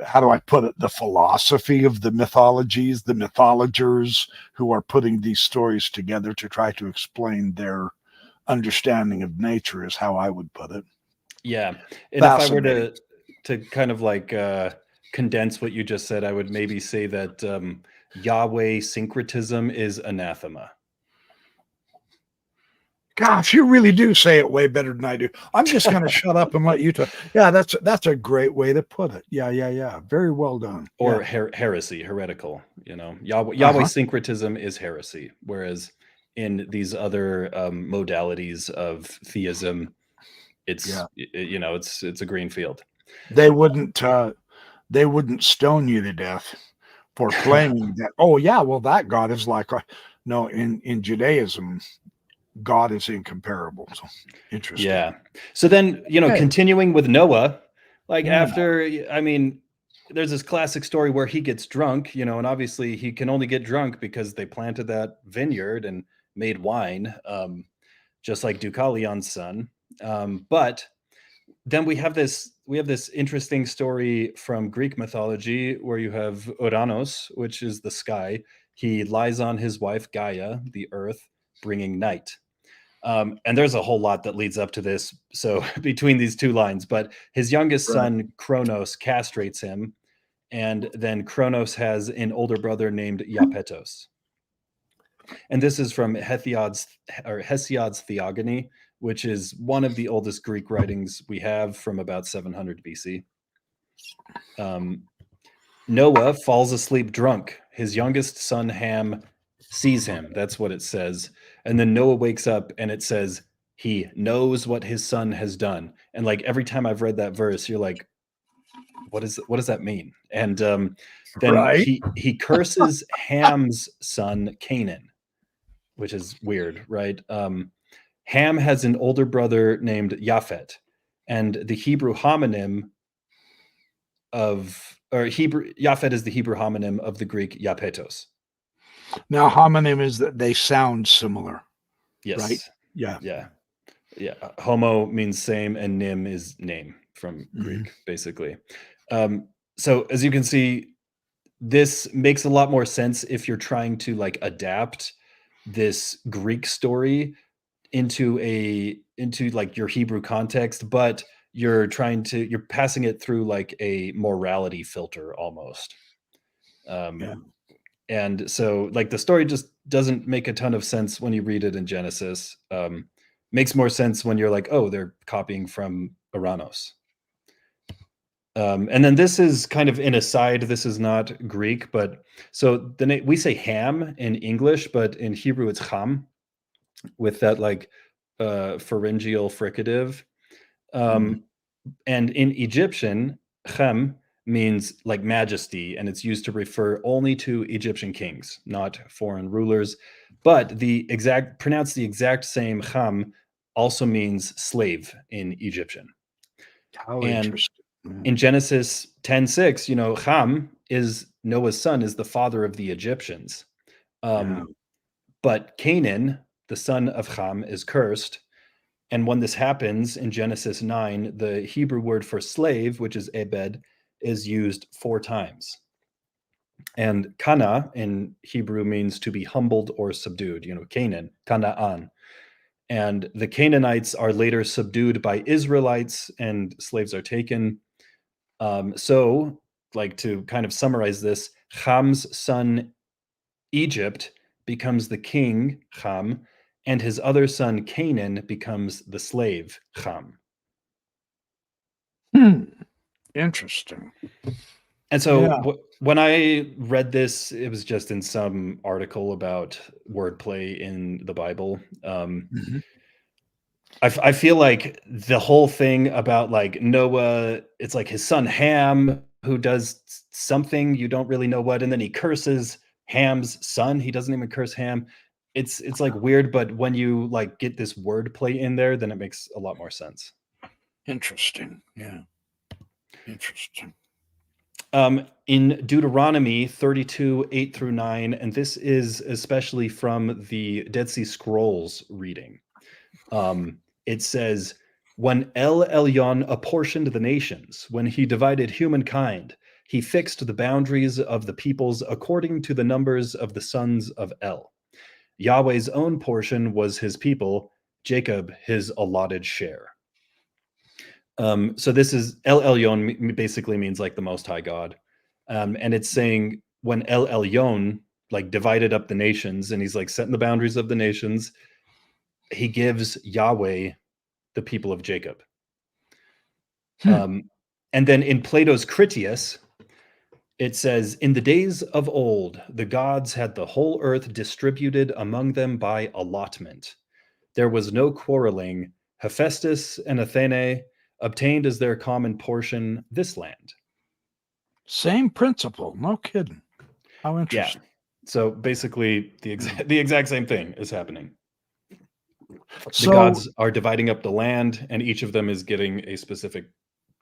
how do I put it, the philosophy of the mythologies, the mythologers who are putting these stories together to try to explain their understanding of nature, is how I would put it. Yeah. And if I were to kind of like condense what you just said, I would maybe say that Yahweh syncretism is anathema. Gosh, you really do say it way better than I do. I'm just going to shut up and let you talk. Yeah, that's a great way to put it. Yeah. Very well done. Or heresy, heretical. Yahweh syncretism is heresy, whereas in these other modalities of theism, it's it's a green field. They wouldn't stone you to death for claiming that. Oh yeah, well that God is like no. In Judaism, God is incomparable. So interesting. Yeah. So then, continuing with Noah, after, there's this classic story where he gets drunk, and obviously he can only get drunk because they planted that vineyard and made wine, just like Deucalion's son. But then we have this interesting story from Greek mythology where you have Uranos, which is the sky. He lies on his wife Gaia, the earth, bringing night. And there's a whole lot that leads up to this. So between these two lines, but his youngest son, Kronos, castrates him. And then Kronos has an older brother named Iapetos. And this is from Hesiod's Theogony, which is one of the oldest Greek writings we have, from about 700 BC. Noah falls asleep drunk. His youngest son, Ham, sees him. That's what it says. And then Noah wakes up and it says he knows what his son has done. And like every time I've read that verse, you're like, what does that mean? And then he curses Ham's son Canaan, which is weird, right? Ham has an older brother named Japhet, and the Hebrew homonym Japhet is the Hebrew homonym of the Greek Iapetos. Now, homonym is that they sound similar. Yes. Right? Yeah. Homo means same, and nym is name from Greek, basically. So as you can see, this makes a lot more sense if you're trying to adapt this Greek story into like your Hebrew context, but you're passing it through like a morality filter almost. And so like the story just doesn't make a ton of sense when you read it in Genesis. Makes more sense when you're like, oh, they're copying from Uranos. And then this is kind of an aside. This is not Greek, but so we say Ham in English, but in Hebrew it's Ham, with that like pharyngeal fricative. Mhm. And in Egyptian, Chem means like majesty, and it's used to refer only to Egyptian kings, not foreign rulers. But pronounced the exact same Chem also means slave in Egyptian. How And interesting. Mm. in Genesis 10:6, Ham is Noah's son, is the father of the Egyptians. Yeah. But Canaan, the son of Ham, is cursed. And when this happens in Genesis 9, the Hebrew word for slave, which is ebed, is used 4 times. And kana in Hebrew means to be humbled or subdued, Canaan, Canaan. And the Canaanites are later subdued by Israelites and slaves are taken. So, like to kind of summarize this, Ham's son Egypt becomes the king, Ham, and his other son Canaan becomes the slave, Ham. Interesting. And so Yeah. when I read this, it was just in some article about wordplay in the Bible. Mhm. I feel like the whole thing about like Noah, it's like his son Ham who does something you don't really know what, and then he curses Ham's son. He doesn't even curse Ham. It's like weird, but when you like get this wordplay in there, then it makes a lot more sense. Interesting. Yeah. Interesting. In Deuteronomy 32:8-9, and this is especially from the Dead Sea Scrolls reading. It says, when El Elyon apportioned the nations, when he divided humankind, he fixed the boundaries of the peoples according to the numbers of the sons of El. Yahweh's own portion was his people, Jacob his allotted share. So this is El Elyon basically means like the Most High God. And it's saying when El Elyon like divided up the nations and he's like setting the boundaries of the nations, he gives Yahweh the people of Jacob. And then in Plato's Critias, it says, in the days of old, the gods had the whole earth distributed among them by allotment. There was no quarreling. Hephaestus and Athene obtained as their common portion this land. Same principle. No kidding. How Yeah. interesting. So basically, the exact same thing is happening. The So, gods are dividing up the land, and each of them is getting a specific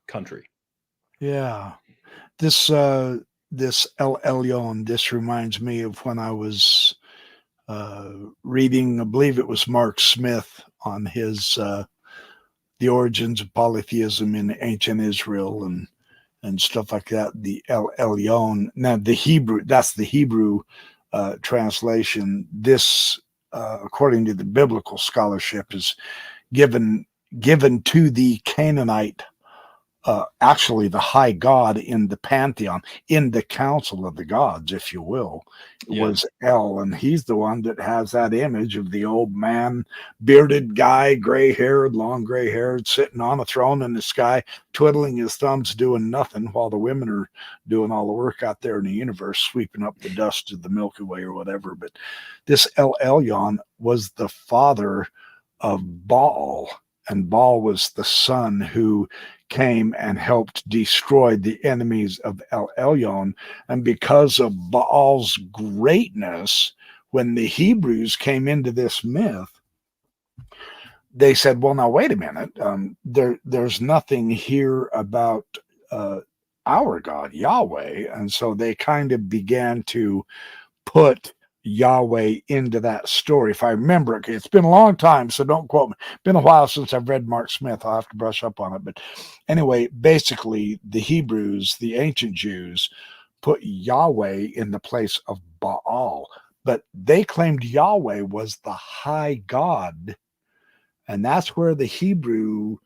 country. yeah, this this El Elyon, this reminds me of when I was reading, I believe it was Mark Smith on his the origins of polytheism in ancient Israel and stuff like that. The El Elyon. Now the Hebrew, that's the Hebrew translation. This, according to the biblical scholarship, is given to the Canaanite, actually the high god in the pantheon, in the council of the gods, if you will, was El, and he's the one that has that image of the old man, bearded guy, long gray haired, sitting on a throne in the sky, twiddling his thumbs, doing nothing, while the women are doing all the work out there in the universe, sweeping up the dust of the Milky Way or whatever. But this El Elyon was the father of Baal, and Baal was the son who came and helped destroy the enemies of El Elyon. And because of Baal's greatness, when the Hebrews came into this myth, they said, well, now, wait a minute. There's nothing here about our God, Yahweh. And so they kind of began to put Yahweh into that story. If I remember it, it's been a long time, so don't quote me. Been a while since I've read Mark Smith. I'll have to brush up on it. But anyway, basically, the Hebrews, the ancient Jews, put Yahweh in the place of Baal. But they claimed Yahweh was the high God. And that's where the Hebrew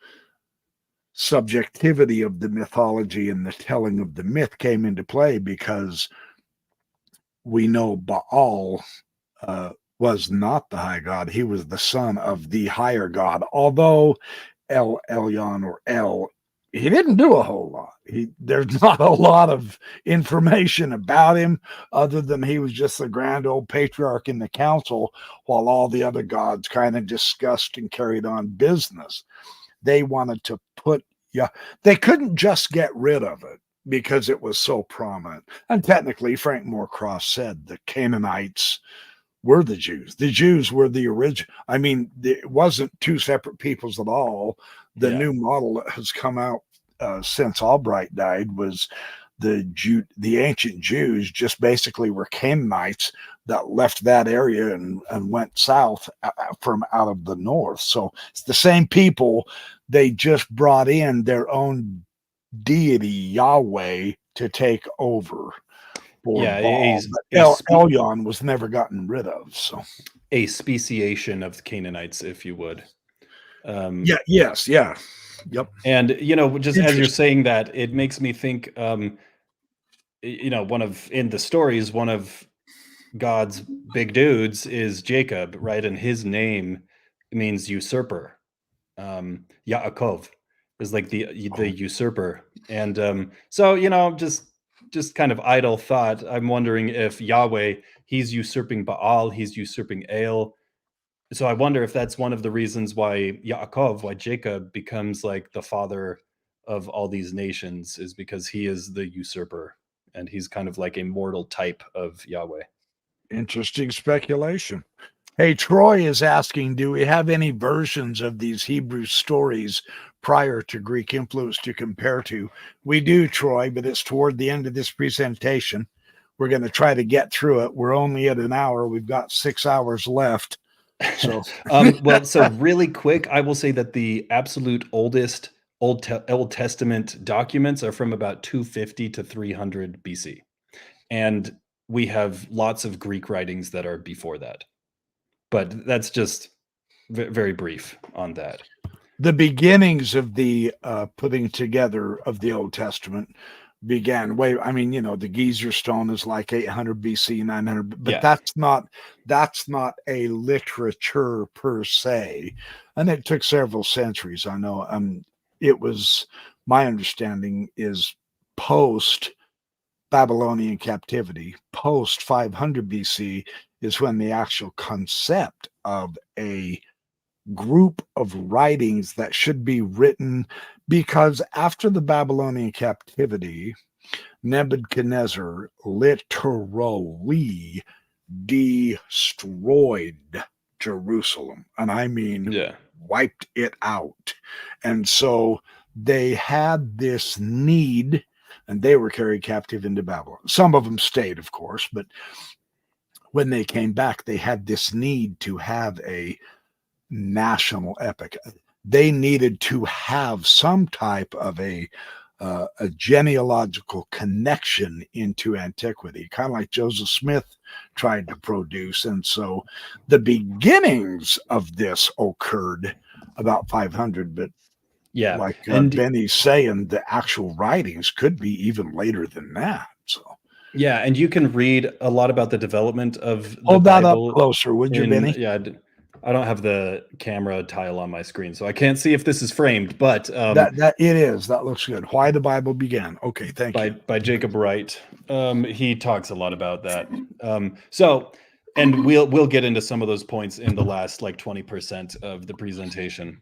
subjectivity of the mythology and the telling of the myth came into play, because we know Baal was not the high god. He was the son of the higher god. Although El Elyon or El he didn't do a whole lot. There's not a lot of information about him other than he was just the grand old patriarch in the council while all the other gods kind of discussed and carried on business. They wanted to put, they couldn't just get rid of it because it was so prominent. And technically, Frank Moorcroft said the Canaanites were the Jews. The Jews were the original. I mean, it wasn't two separate peoples at all. The new model that has come out since Albright died was the ancient Jews just basically were Canaanites that left that area and went south from out of the north. So it's the same people. They just brought in their own deity, Yahweh, to take over. Elyon was never gotten rid of. So a speciation of the Canaanites, if you would. Yep. And just as you're saying that, it makes me think, in the stories, one of God's big dudes is Jacob, right? And his name means usurper. Yaakov is like the usurper. And so just kind of idle thought. I'm wondering if Yahweh, he's usurping Baal, he's usurping El. So I wonder if that's one of the reasons why Jacob becomes like the father of all these nations, is because he is the usurper and he's kind of like a mortal type of Yahweh. Interesting speculation. Hey, Troy is asking, do we have any versions of these Hebrew stories prior to Greek influence to compare to? We do, Troy, but it's toward the end of this presentation. We're going to try to get through it. We're only at an hour. We've got 6 hours left. So, so really quick, I will say that the absolute oldest Old Testament documents are from about 250 to 300 BC. And we have lots of Greek writings that are before that. But that's just very brief on that. The beginnings of the putting together of the Old Testament began the Gezer stone is like 800 BC, 900, but that's not a literature per se. And it took several centuries. I know. It was, my understanding is post Babylonian captivity, post 500 BC is when the actual concept of a group of writings that should be written, because after the Babylonian captivity, Nebuchadnezzar literally destroyed Jerusalem. And I mean, wiped it out. And so they had this need, and they were carried captive into Babylon. Some of them stayed, of course, but when they came back, they had this need to have a national epic. They needed to have some type of a genealogical connection into antiquity, kind of like Joseph Smith tried to produce. And so the beginnings of this occurred about 500, but like Benny's saying, the actual writings could be even later than that. So and you can read a lot about the development of the Hold that Bible up closer, would you, Benny? I don't have the camera tile on my screen, so I can't see if this is framed, but that it is. That looks good. Why the Bible Began. Okay, thank you. By Jacob Wright. He talks a lot about that. And we'll get into some of those points in the last 20% of the presentation.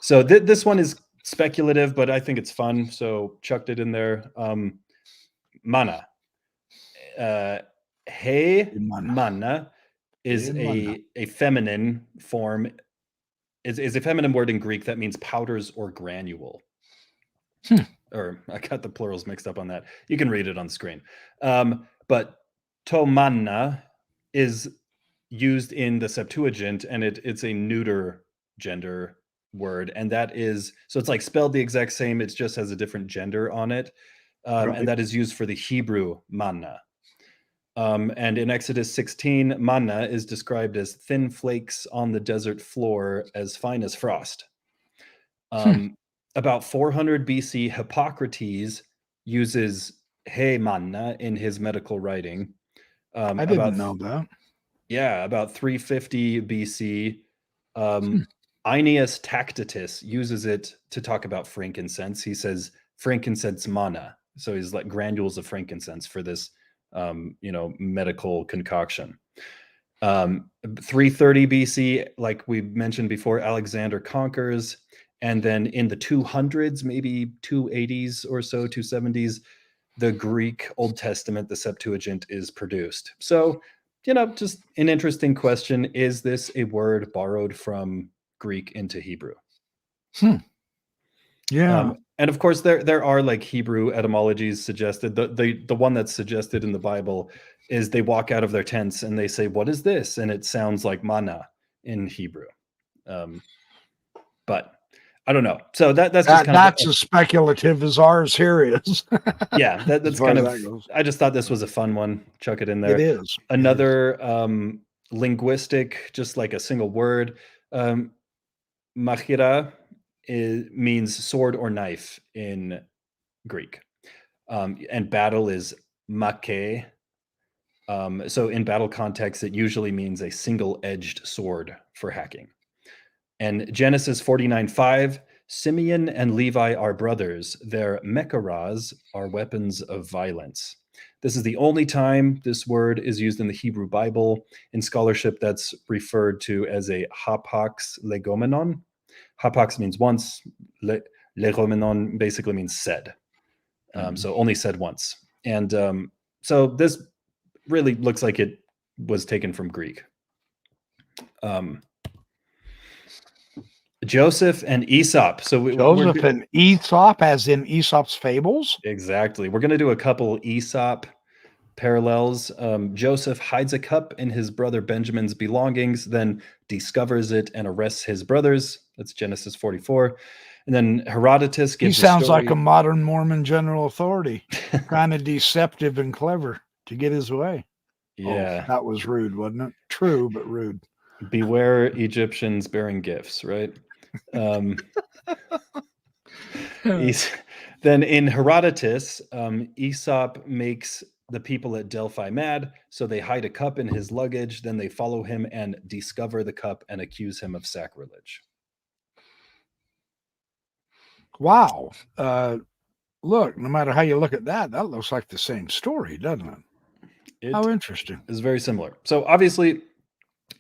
So this one is speculative, but I think it's fun, so chucked it in there. Mana. Mana is a feminine form, is a feminine word in Greek that means powders or granule. Or I got the plurals mixed up on that. You can read it on the screen. But to manna is used in the Septuagint, and it's a neuter gender word. And that is, so it's like spelled the exact same, it just has a different gender on it. Right. And that is used for the Hebrew manna. And in Exodus 16, manna is described as thin flakes on the desert floor as fine as frost. About 400 BC, Hippocrates uses he manna in his medical writing. I didn't know that. Yeah, about 350 BC, Aeneas Tacitus uses it to talk about frankincense. He says frankincense mana. So he's like granules of frankincense for this, medical concoction. 330 BC, like we mentioned before, Alexander conquers. And then in the 200s, maybe 280s or so, 270s, the Greek Old Testament, the Septuagint, is produced. So, just an interesting question. Is this a word borrowed from Greek into Hebrew? Yeah. And of course, there are like Hebrew etymologies suggested. The one that's suggested in the Bible is they walk out of their tents and they say, "What is this?" And it sounds like manna in Hebrew. But I don't know. So that's just kind that's as speculative as ours here is. Yeah, that's kind of. I just thought this was a fun one. Chuck it in there. It is another linguistic, just like a single word. Machira means sword or knife in Greek, and battle is make. So in battle context, it usually means a single-edged sword for hacking. And Genesis 49:5, Simeon and Levi are brothers. Their mekaras are weapons of violence. This is the only time this word is used in the Hebrew Bible. In scholarship, that's referred to as a hapax legomenon. Hapax means once. Legomenon basically means said. So only said once. And so this really looks like it was taken from Greek. Joseph and Aesop. So Joseph and Aesop, as in Aesop's fables? Exactly. We're going to do a couple Aesop parallels. Joseph hides a cup in his brother Benjamin's belongings, then discovers it and arrests his brothers. That's Genesis 44. And then Herodotus gives. He sounds like a modern Mormon general authority, kind of deceptive and clever to get his way. Yeah. Oh, that was rude, wasn't it? True, but rude. Beware Egyptians bearing gifts, right? Then in Herodotus, Aesop makes the people at Delphi mad, so they hide a cup in his luggage. Then they follow him and discover the cup and accuse him of sacrilege. Wow. Look, no matter how you look at that, that looks like the same story, doesn't it? How interesting. It's very similar. So obviously,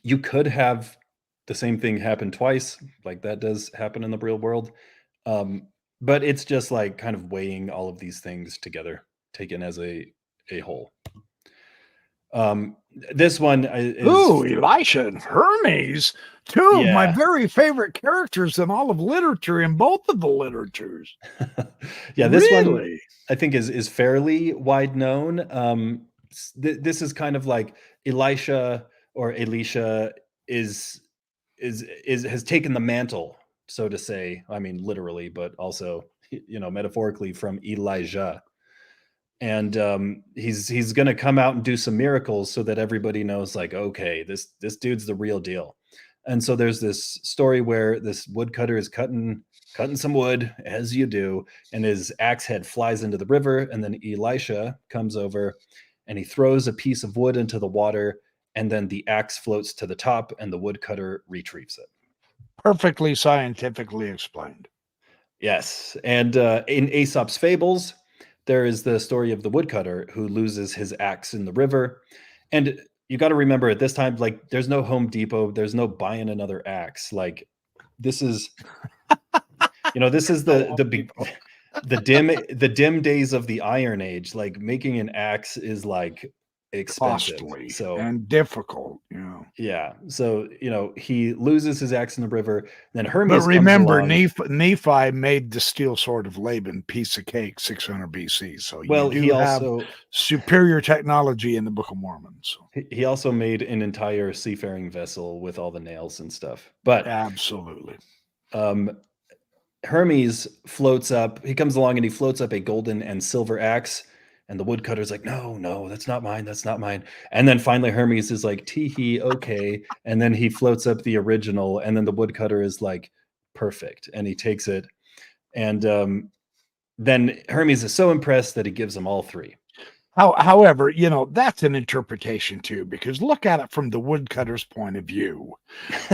you could have the same thing happen twice, like that does happen in the real world. But it's just like kind of weighing all of these things together, taken as a whole. This one is... Ooh, Elisha and Hermes, two of my very favorite characters in all of literature, in both of the literatures. Yeah, this one I think is fairly wide known. This is kind of like Elisha or Elisha has taken the mantle, so to say. I mean, literally, but also, metaphorically, from Elijah. And he's going to come out and do some miracles so that everybody knows, like, okay, this dude's the real deal. And so there's this story where this woodcutter is cutting some wood, as you do, and his axe head flies into the river. And then Elisha comes over and he throws a piece of wood into the water, and then the axe floats to the top and the woodcutter retrieves it. Perfectly scientifically explained. Yes. And in Aesop's fables, there is the story of the woodcutter who loses his axe in the river. And you got to remember, at this time, like, there's no Home Depot, there's no buying another axe. Like, this is, this is the dim days of the Iron Age. Like, making an axe is like expensive, costly, and difficult. Yeah. So he loses his axe in the river. Then Hermes. But remember, Nephi made the steel sword of Laban piece of cake, 600 BC. So he also have superior technology in the Book of Mormon. So he also made an entire seafaring vessel with all the nails and stuff. But absolutely. Hermes floats up. He comes along and he floats up a golden and silver axe. And the woodcutter's like, no, that's not mine. That's not mine. And then finally Hermes is like, tee-hee, okay. And then he floats up the original. And then the woodcutter is like, perfect. And he takes it. And then Hermes is so impressed that he gives them all three. However, that's an interpretation too, because look at it from the woodcutter's point of view.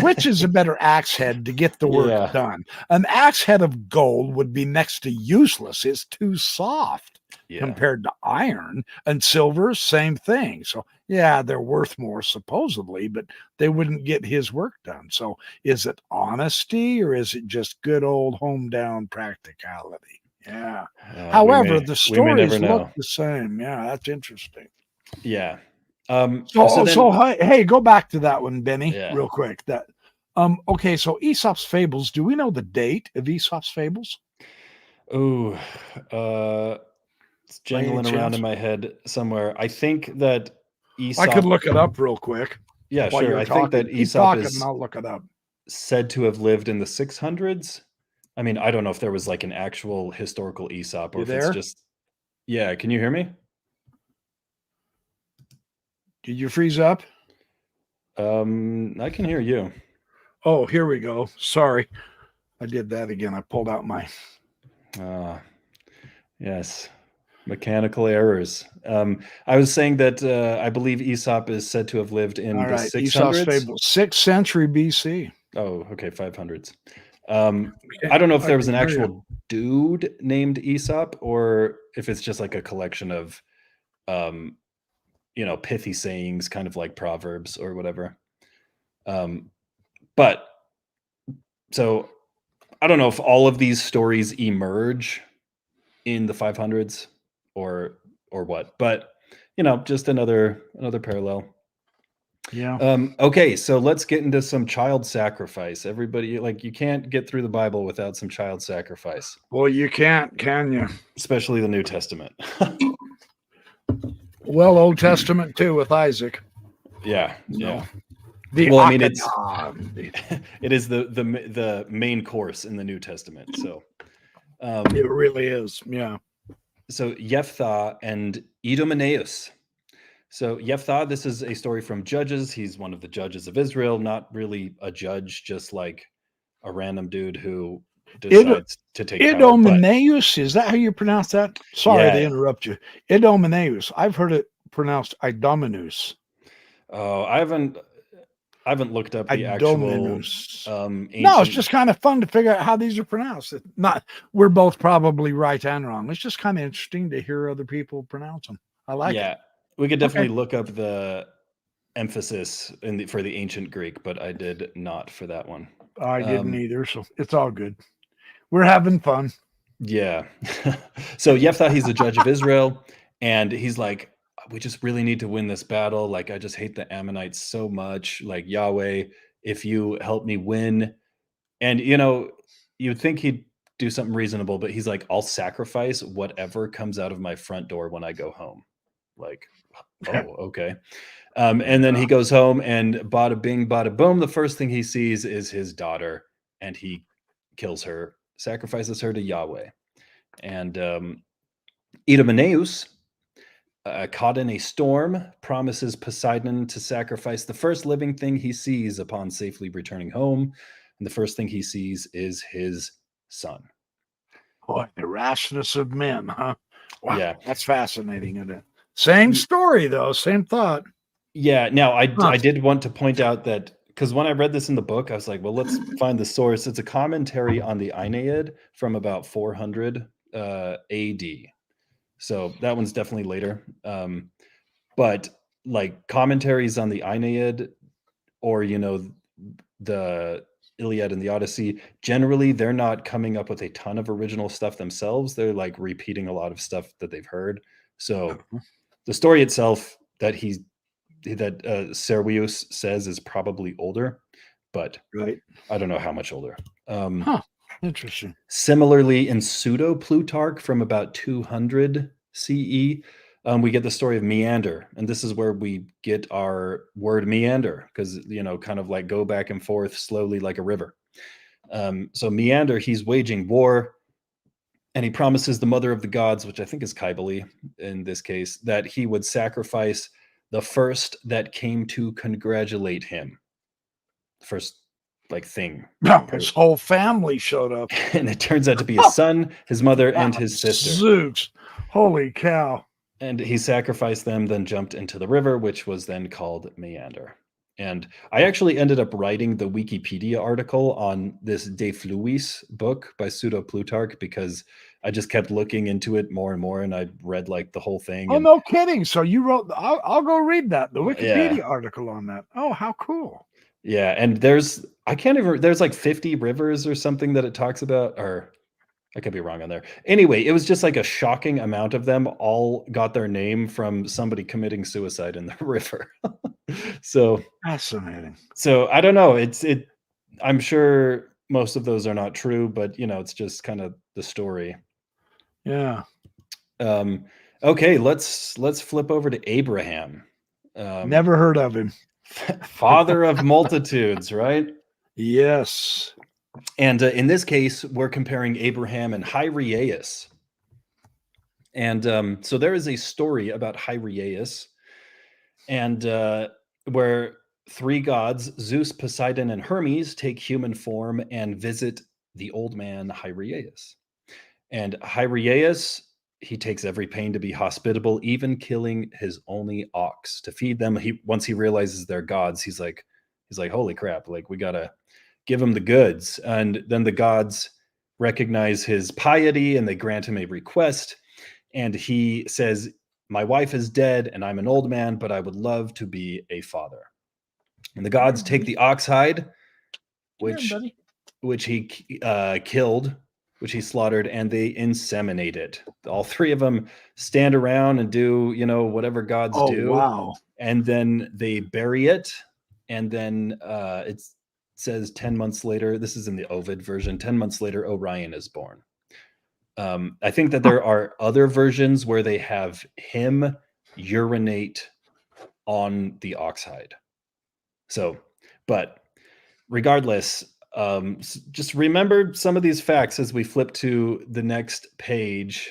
Which is a better axe head to get the work Yeah. done? An axe head of gold would be next to useless. It's too soft compared to iron, and silver, same thing. So yeah, they're worth more supposedly, but they wouldn't get his work done. So is it honesty or is it just good old home down practicality? Yeah. However, the we may never stories know. look the same. Yeah, that's interesting. Yeah. So hey, go back to that one, Benny, Yeah. real quick. Okay, so Aesop's Fables, do we know the date of Aesop's Fables? Oh, it's jangling around in my head somewhere. I think that Aesop. I could look it up real quick. Yeah, sure. I think that Keep Aesop talking is and I'll look it up. said to have lived in the 600s. I mean, I don't know if there was like an actual historical Aesop or if it's just. Yeah, can you hear me? Did you freeze up? I can hear you. Oh, here we go. Sorry. I did that again. I pulled out my. Yes. Mechanical errors. I was saying that I believe Aesop is said to have lived in the 600s. Aesop's Fables, 6th century BC. Oh, okay, 500s. I don't know if there was an actual dude named Aesop or if it's just like a collection of, pithy sayings, kind of like proverbs or whatever. But so I don't know if all of these stories emerge in the 500s or what, but just another parallel. Yeah. Okay, so let's get into some child sacrifice. Everybody, you can't get through the Bible without some child sacrifice. Well, you can't, can you? Especially the New Testament. Well, Old Testament too with Isaac. Yeah. It is the main course in the New Testament. So it really is. Yeah. So Jephthah and Idomeneus. So Jephthah, this is a story from Judges. He's one of the judges of Israel, not really a judge, just like a random dude who decides to take power. Idomeneus, is that how you pronounce that? Sorry to interrupt you. Idomeneus. I've heard it pronounced Idomenus. Oh, I haven't looked up the Idomenus. actual No, it's just kind of fun to figure out how these are pronounced. We're both probably right and wrong. It's just kind of interesting to hear other people pronounce them. I like it. We could definitely look up the emphasis for the ancient Greek, but I did not for that one. I didn't either, so it's all good. We're having fun. Yeah. So Jephthah, he's the judge of Israel, and he's like, we just really need to win this battle. Like, I just hate the Ammonites so much. Like, Yahweh, if you help me win. And, you'd think he'd do something reasonable, but he's like, I'll sacrifice whatever comes out of my front door when I go home. Like, oh, okay. And then he goes home and bada bing, bada boom. The first thing he sees is his daughter, and he kills her, sacrifices her to Yahweh. And Idomeneus, caught in a storm, promises Poseidon to sacrifice the first living thing he sees upon safely returning home. And the first thing he sees is his son. Boy, the rashness of men, huh? Wow, yeah. That's fascinating, isn't it? Same story, though. Same thought. Yeah. Now, I did want to point out that, because when I read this in the book, I was like, well, let's find the source. It's a commentary on the Aeneid from about 400 AD. So that one's definitely later. But like commentaries on the Aeneid or, the Iliad and the Odyssey, generally they're not coming up with a ton of original stuff themselves. They're like repeating a lot of stuff that they've heard. So the story itself that Servius says is probably older, but I don't know how much older. Interesting. Similarly, in Pseudo-Plutarch from about 200 CE, we get the story of Meander, and this is where we get our word meander, because kind of like go back and forth slowly like a river. So Meander, he's waging war, and he promises the mother of the gods, which I think is Cybele in this case, that he would sacrifice the first that came to congratulate him. First thing. His whole family showed up. And it turns out to be his son, his mother, and his sister. Zooks. Holy cow. And he sacrificed them, then jumped into the river, which was then called Meander. And I actually ended up writing the Wikipedia article on this De Fluis book by Pseudo Plutarch because I just kept looking into it more and more, and I read like the whole thing. Oh, And no kidding. So you wrote, I'll go read that, the Wikipedia yeah, article on that. Oh, how cool. yeah. And there's like 50 rivers or something that it talks about, or I could be wrong on there. Anyway, it was just like a shocking amount of them all got their name from somebody committing suicide in the river. So Fascinating. I don't know. I'm sure most of those are not true, but it's just kind of the story. Yeah. Okay, let's flip over to Abraham. Never heard of him. Father of multitudes, right? Yes. And in this case, we're comparing Abraham and Hinrichs. And so there is a story about Hinrichs, and where three gods, Zeus, Poseidon, and Hermes, take human form and visit the old man Hinrichs. And Hinrichs, he takes every pain to be hospitable, even killing his only ox to feed them. Once he realizes they're gods, he's like, holy crap! Like, we gotta give him the goods. And then the gods recognize his piety and they grant him a request. And he says, my wife is dead and I'm an old man, but I would love to be a father. And the gods take the ox hide, which he killed, which he slaughtered, and they inseminate it. All three of them stand around and do, whatever gods do. Wow. And then they bury it. And then it says 10 months later, this is in the Ovid version, 10 months later, Orion is born. I think that there are other versions where they have him urinate on the ox hide. So, but regardless, just remember some of these facts as we flip to the next page.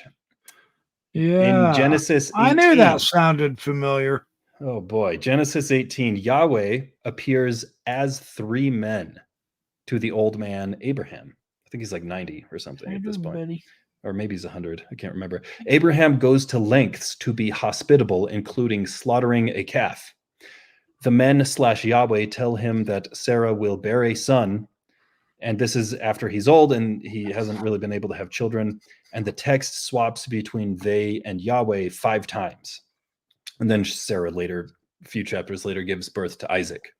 Yeah. In Genesis 18, I knew that sounded familiar. Oh boy. Genesis 18, Yahweh appears as three men to the old man Abraham. I think he's like 90 or something at this point. Or maybe he's 100. I can't remember. Abraham goes to lengths to be hospitable, including slaughtering a calf. The men / Yahweh tell him that Sarah will bear a son. And this is after he's old and he hasn't really been able to have children. And the text swaps between they and Yahweh 5 times. And then Sarah later, a few chapters later, gives birth to Isaac.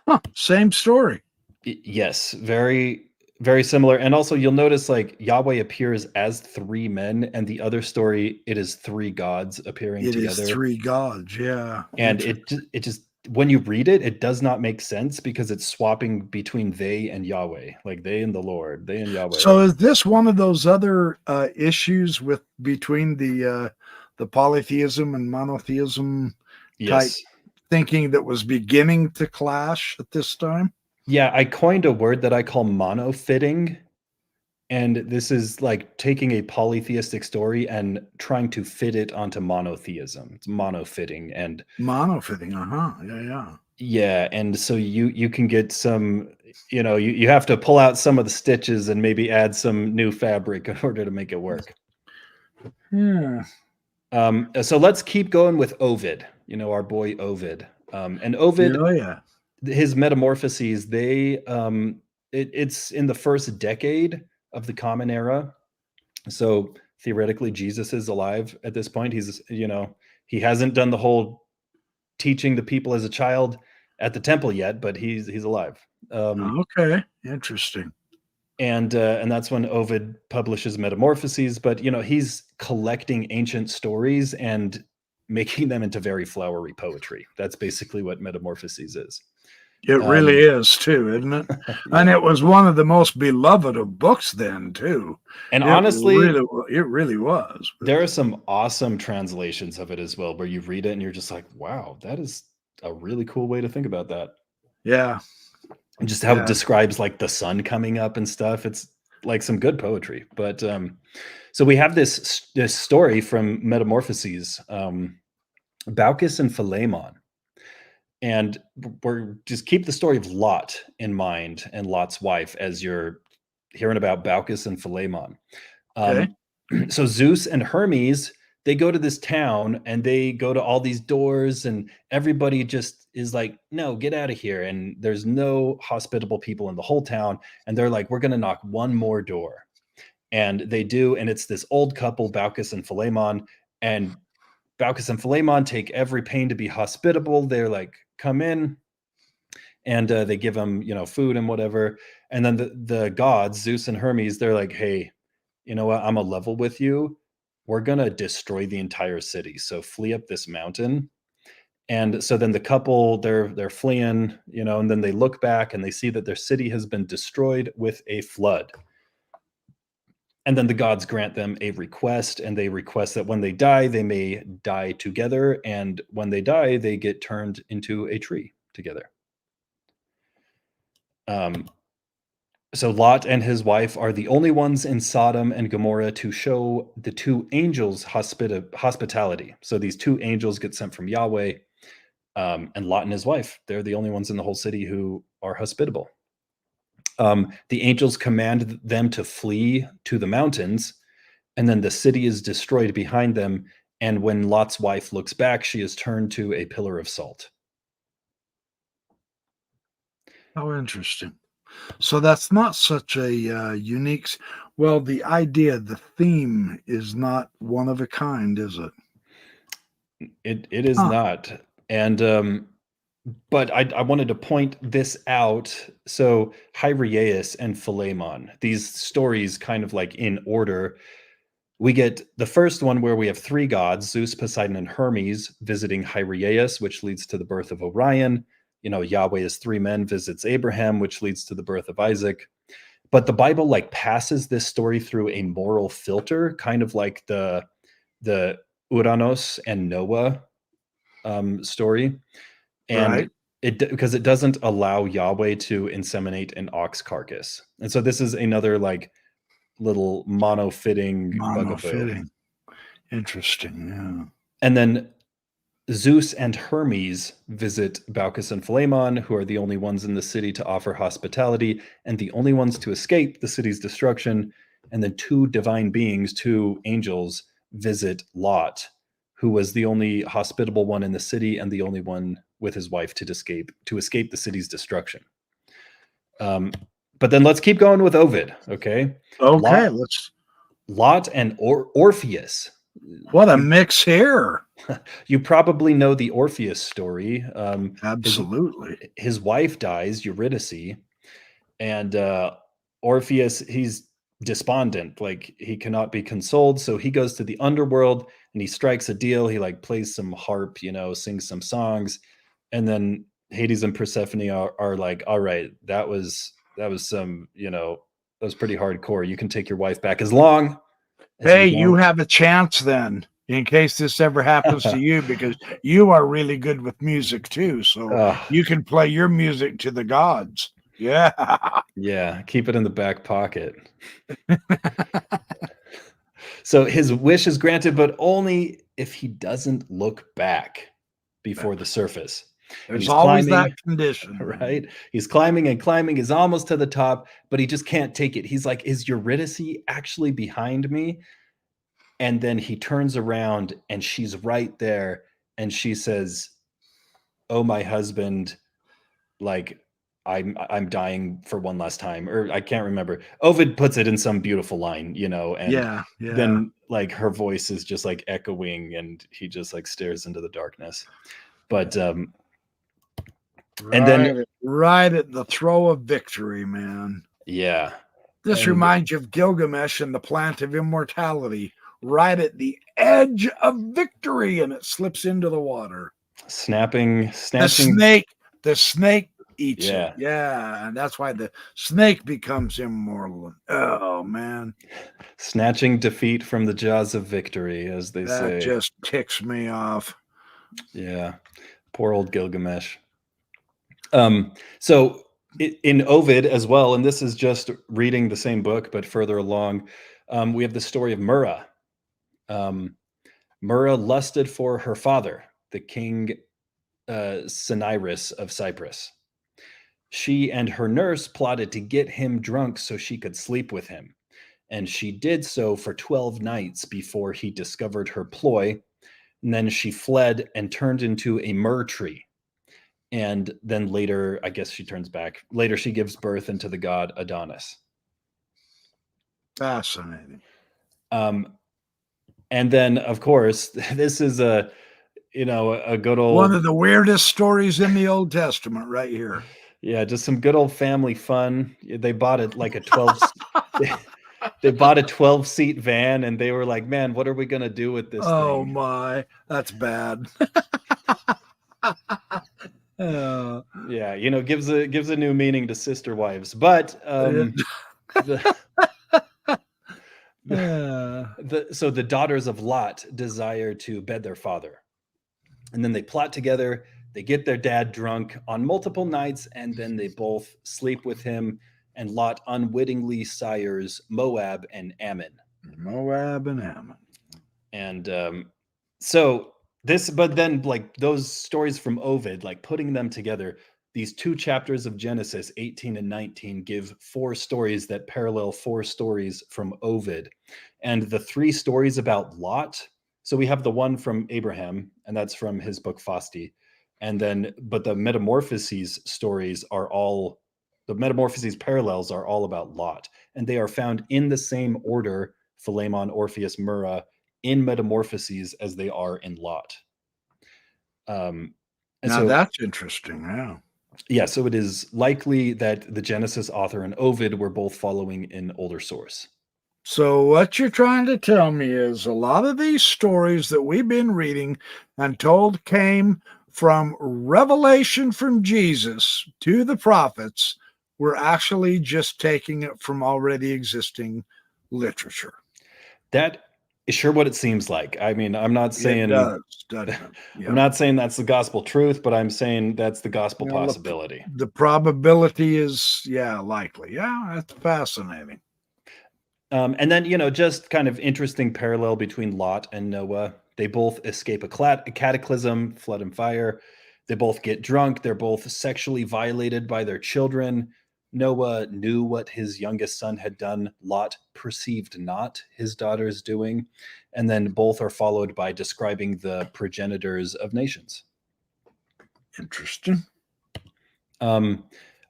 Huh, same story. Yes, very, very similar. And also you'll notice like Yahweh appears as 3 men, and the other story, it is 3 gods appearing together. It is 3 gods, yeah. And it just, when you read it, it does not make sense because it's swapping between they and Yahweh, like they and the Lord, they and Yahweh. So is this one of those other issues between the polytheism and monotheism type thinking that was beginning to clash at this time? Yeah, I coined a word that I call monofitting. And this is like taking a polytheistic story and trying to fit it onto monotheism. It's monofitting. And yeah. Yeah, and so you can get some, you have to pull out some of the stitches and maybe add some new fabric in order to make it work. Yeah. So let's keep going with Ovid, our boy Ovid. And Ovid, his Metamorphoses, it's in the first decade of the Common Era. So theoretically, Jesus is alive at this point. He's, he hasn't done the whole teaching the people as a child at the temple yet, but he's alive. Okay, interesting. And that's when Ovid publishes Metamorphoses. But he's collecting ancient stories and making them into very flowery poetry. That's basically what Metamorphoses is. It really is too, isn't it? Yeah. And it was one of the most beloved of books then too. And honestly, it really was. There are some awesome translations of it as well, where you read it and you're just like, wow, that is a really cool way to think about that. Yeah. And just how it describes like the sun coming up and stuff. It's like some good poetry. But so we have this story from Metamorphoses, Baucis and Philemon. And we're just keep the story of Lot in mind and Lot's wife as you're hearing about Baucis and Philemon. Okay. So Zeus and Hermes they go to this town and they go to all these doors, and everybody just is like, no, get out of here. And there's no hospitable people in the whole town. And they're like, we're going to knock one more door. And they do. And it's this old couple, Baucis and Philemon. And Baucis and Philemon take every pain to be hospitable. They're like, come in. And they give them, food and whatever. And then the gods, Zeus and Hermes, they're like, hey, you know what? I'm a level with you. We're going to destroy the entire city. So flee up this mountain. And so then the couple, they're fleeing, and then they look back and they see that their city has been destroyed with a flood. And then the gods grant them a request, and they request that when they die, they may die together. And when they die, they get turned into a tree together. So Lot and his wife are the only ones in Sodom and Gomorrah to show the two angels hospitality. So these two angels get sent from Yahweh, and Lot and his wife, they're the only ones in the whole city who are hospitable. The angels command them to flee to the mountains, and then the city is destroyed behind them. And when Lot's wife looks back, she is turned to a pillar of salt. How interesting. So that's not such a unique. Well, the idea, the theme is not one of a kind, is it? It is not. And but I wanted to point this out. So Hinrichs and Philemon, these stories kind of like in order. We get the first one where we have three gods, Zeus, Poseidon, and Hermes, visiting Hinrichs, which leads to the birth of Orion. Yahweh as three men visits Abraham, which leads to the birth of Isaac. But the Bible like passes this story through a moral filter, kind of like the Uranos and Noah story. And Right. because it doesn't allow Yahweh to inseminate an ox carcass. And so this is another like little mono-fitting bugaboo. Interesting, yeah. And then Zeus and Hermes visit Baucis and Philemon, who are the only ones in the city to offer hospitality and the only ones to escape the city's destruction. And then two divine beings, two angels, visit Lot, who was the only hospitable one in the city and the only one with his wife to escape the city's destruction. But then let's keep going with Ovid, okay? Okay, Lot and Orpheus. What a mix here. You probably know the Orpheus story. Absolutely. His wife dies, Eurydice, and Orpheus, he's despondent, like he cannot be consoled. So he goes to the underworld and he strikes a deal. He like plays some harp, sings some songs. And then Hades and Persephone are like, all right, that was some, that was pretty hardcore. You can take your wife back as long as hey, you have a chance then, in case this ever happens to you, because you are really good with music too. So you can play your music to the gods. Yeah. Yeah. Keep it in the back pocket. So his wish is granted, but only if he doesn't look back before the surface. There's always that condition. Right? He's climbing and climbing. He's almost to the top, but he just can't take it. He's like, is Eurydice actually behind me? And then he turns around and she's right there. And she says, oh, my husband, like, I'm dying for one last time. Or I can't remember. Ovid puts it in some beautiful line, and then like her voice is just like echoing and he just like stares into the darkness. But and then right at the throw of victory, man. Yeah. This reminds you of Gilgamesh and the plant of immortality, right at the edge of victory, and it slips into the water. Snapping. The snake eats it. Yeah. And that's why the snake becomes immortal. Oh man. Snatching defeat from the jaws of victory, as they say. That just ticks me off. Yeah. Poor old Gilgamesh. So in Ovid as well, and this is just reading the same book, but further along, we have the story of Myrrha. Myrrha lusted for her father, the king Cinyras of Cyprus. She and her nurse plotted to get him drunk so she could sleep with him. and she did so for 12 nights before he discovered her ploy. And then she fled and turned into a myrrh tree. And then later, I guess she turns back. Later, she gives birth into the god Adonis. Fascinating. And then, of course, this is a good old one of the weirdest stories in the Old Testament, right here. Yeah, just some good old family fun. They bought it like a 12. They bought a 12-seat van, and they were like, "Man, what are we gonna do with this Oh thing?" my, that's bad. Yeah, gives a new meaning to sister wives. But so the daughters of Lot desire to bed their father, and then they plot together. They get their dad drunk on multiple nights, and then they both sleep with him. And Lot unwittingly sires Moab and Ammon. And but then like those stories from Ovid, like putting them together, these 2 chapters of Genesis, 18 and 19, give 4 stories that parallel 4 stories from Ovid. And the 3 stories about Lot, so we have the one from Abraham, and that's from his book Fasti. And then, but the Metamorphoses stories are all, the Metamorphoses parallels are all about Lot. And they are found in the same order, Philemon, Orpheus, Myrrha, in Metamorphoses as they are in Lot. That's interesting. Yeah. Yeah, so it is likely that the Genesis author and Ovid were both following an older source. So what you're trying to tell me is a lot of these stories that we've been reading and told came from revelation from Jesus to the prophets. We're actually just taking it from already existing literature. That is sure what it seems like. I mean, I'm not saying it does, doesn't it? Yeah. I'm not saying that's the gospel truth, but I'm saying that's the gospel possibility. The probability is, likely. Yeah, that's fascinating. And then, just kind of interesting parallel between Lot and Noah. They both escape a cataclysm, flood and fire. They both get drunk. They're both sexually violated by their children. Noah knew what his youngest son had done. Lot perceived not his daughter's doing. And then both are followed by describing the progenitors of nations. Interesting.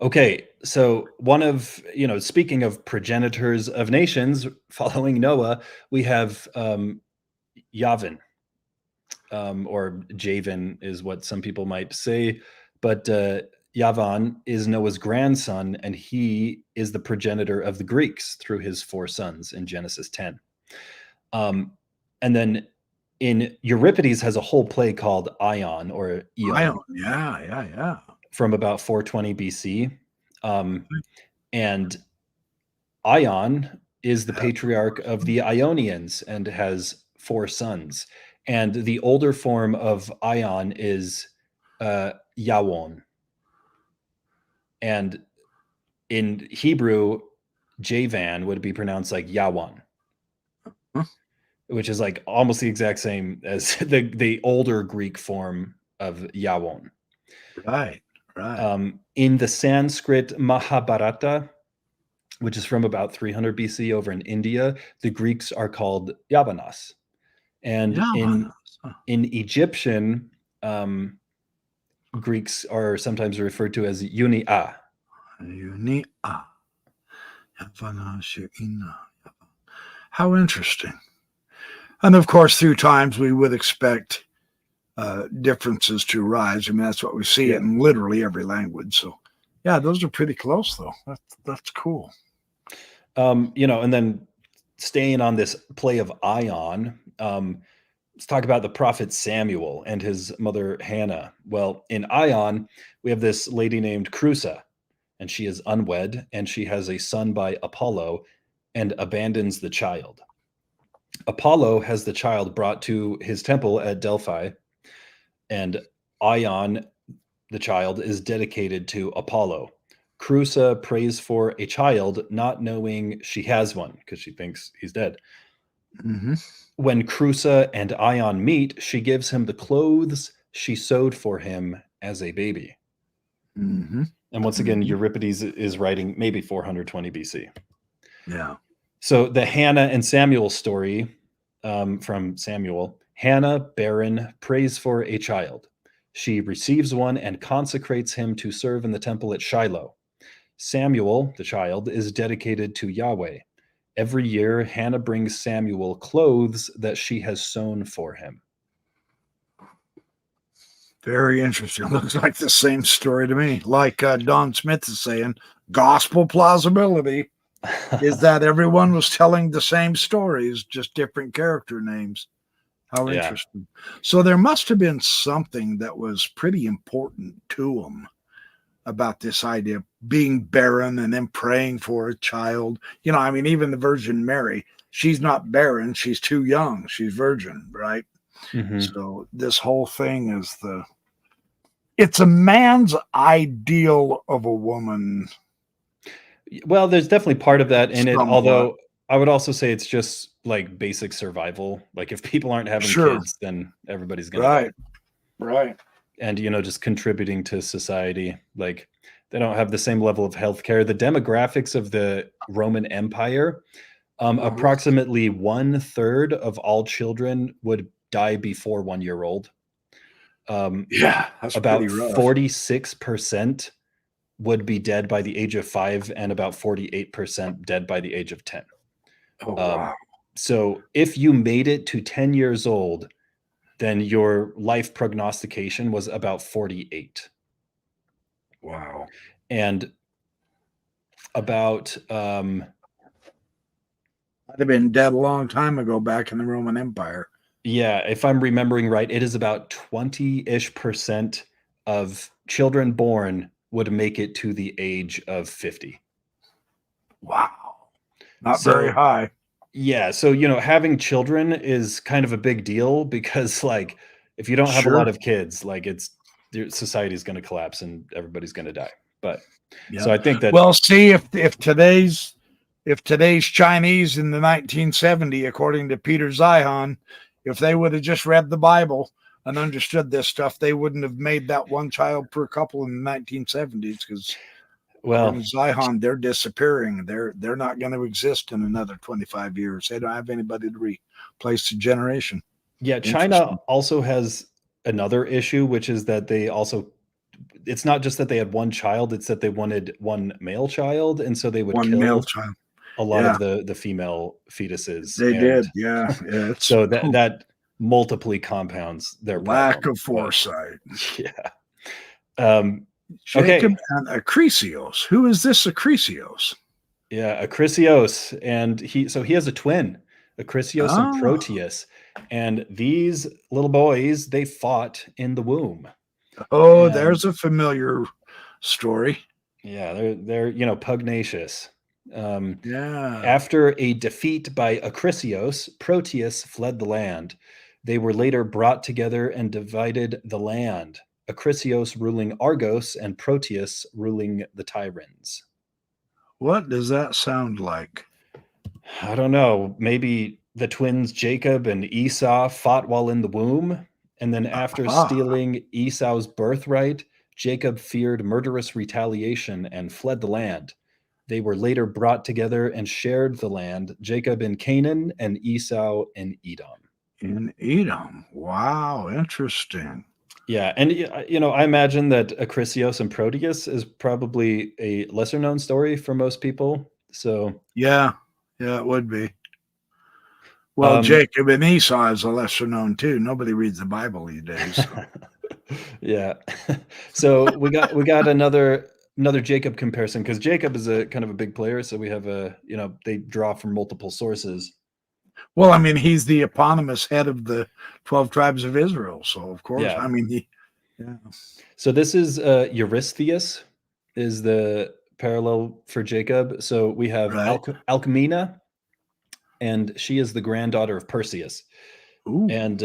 Okay, so one of, speaking of progenitors of nations, following Noah, we have Yavin, or Javan is what some people might say, but Yavan is Noah's grandson, and he is the progenitor of the Greeks through his 4 sons in Genesis 10. And then in Euripides has a whole play called Ion, or Eon. Yeah. From about 420 BC. And Ion is the patriarch of the Ionians and has 4 sons. And the older form of Ion is Yawon. And in Hebrew, Javan would be pronounced like Yawan, which is like almost the exact same as the older Greek form of Yawon. Right. In the Sanskrit Mahabharata, which is from about 300 BC over in India, the Greeks are called Yavanas. And in Egyptian, Greeks are sometimes referred to as Unia. How interesting. And of course, through times, we would expect differences to arise. I mean, that's what we see in literally every language. So, those are pretty close, though. That's cool. And then staying on this play of Ion, let's talk about the prophet Samuel and his mother Hannah. Well, in Ion, we have this lady named Crusa, and she is unwed, and she has a son by Apollo and abandons the child. Apollo has the child brought to his temple at Delphi, and Ion, the child, is dedicated to Apollo. Crusa prays for a child, not knowing she has one because she thinks he's dead. Mm-hmm. When Crusa and Ion meet, she gives him the clothes she sewed for him as a baby. Mm-hmm. And once again, Euripides is writing maybe 420 BC. Yeah. So the Hannah and Samuel story from Samuel. Hannah, barren, prays for a child. She receives one and consecrates him to serve in the temple at Shiloh. Samuel, the child, is dedicated to Yahweh. Every year, Hannah brings Samuel clothes that she has sewn for him. Very interesting. Looks like the same story to me. Like Don Smith is saying, gospel plausibility is that everyone was telling the same stories, just different character names. How Yeah. interesting. So there must have been something that was pretty important to them about this idea of being barren and then praying for a child. You know, I mean, even the Virgin Mary, she's not barren. She's too young. She's virgin, right? Mhm. So this whole thing is it's a man's ideal of a woman. Well, there's definitely part of that in it, Somewhat. although I would also say it's just like basic survival. Like if people aren't having Sure. kids, then everybody's going to die. Right. And, you know, just contributing to society. Like they don't have the same level of healthcare. The demographics of the Roman Empire, approximately 1/3 of all children would die before 1 year old. Yeah, that's About pretty rough. 46% would be dead by the age of 5, and about 48% dead by the age of 10. Oh, wow. So if you made it to 10 years old, then your life prognostication was about 48. Wow. And about I'd have been dead a long time ago back in the Roman Empire. yeah, if I'm remembering right, it is about 20-ish% of children born would make it to the age of 50. Wow. Not very high. Yeah, so, you know, having children is kind of a big deal because, like, if you don't have a lot of kids, like, society is going to collapse and everybody's going to die. But so I think that, well, see, if today's Chinese in the 1970, according to Peter Zion, if they would have just read the Bible and understood this stuff, they wouldn't have made that one child per couple in the 1970s because, well, according to Zion, they're disappearing. They're not going to exist in another 25 years. They don't have anybody to replace the generation. Yeah, China also has another issue, which is that it's not just that they had one child, it's that they wanted one male child, and so they would kill a lot of the female fetuses. They did, yeah. So that multiply compounds their lack problem. of foresight. Yeah. Jacob and Acrisios. Who is this Acrisios? Yeah, Acrisios, and he has a twin, Acrisios and Proteus, and these little boys, they fought in the womb. Oh, there's a familiar story. Yeah, they're pugnacious. Yeah. After a defeat by Acrisios, Proteus fled the land. They were later brought together and divided the land. Acrisios ruling Argos and Proteus ruling the Tyrans. What does that sound like? I don't know. Maybe the twins Jacob and Esau fought while in the womb, and then after stealing Esau's birthright, Jacob feared murderous retaliation and fled the land. They were later brought together and shared the land, Jacob in Canaan and Esau in Edom. In Edom. Wow, interesting. Yeah, and I imagine that Acrisios and Proteus is probably a lesser known story for most people. So yeah, it would be. Well, Jacob and Esau is a lesser known too. Nobody reads the Bible these days. So. Yeah. So we got another Jacob comparison because Jacob is a kind of a big player. So we have they draw from multiple sources. Well, I mean, he's the eponymous head of the 12 tribes of Israel. So, of course, I mean, So this is Eurystheus is the parallel for Jacob. So we have Alcmena, and she is the granddaughter of Perseus. Ooh, and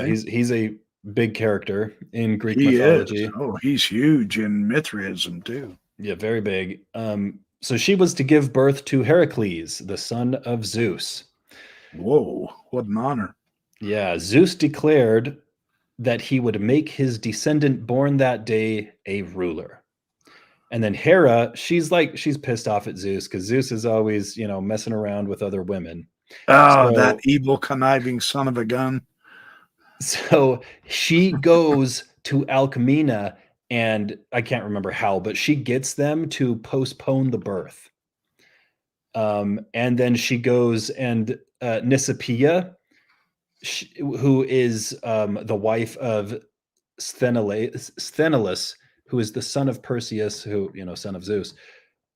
he's a big character in Greek mythology. Oh, he's huge in Mithraism too. Yeah, very big. So she was to give birth to Heracles, the son of Zeus. Whoa, what an honor. Yeah, Zeus declared that he would make his descendant born that day a ruler. And then Hera, she's pissed off at Zeus because Zeus is always, messing around with other women. Oh, that So, evil, conniving son of a gun. so she goes to Alcmena, and I can't remember how, but she gets them to postpone the birth. And then she goes and Nisipia, who is the wife of Sthenelus, who is the son of Perseus, who, son of Zeus.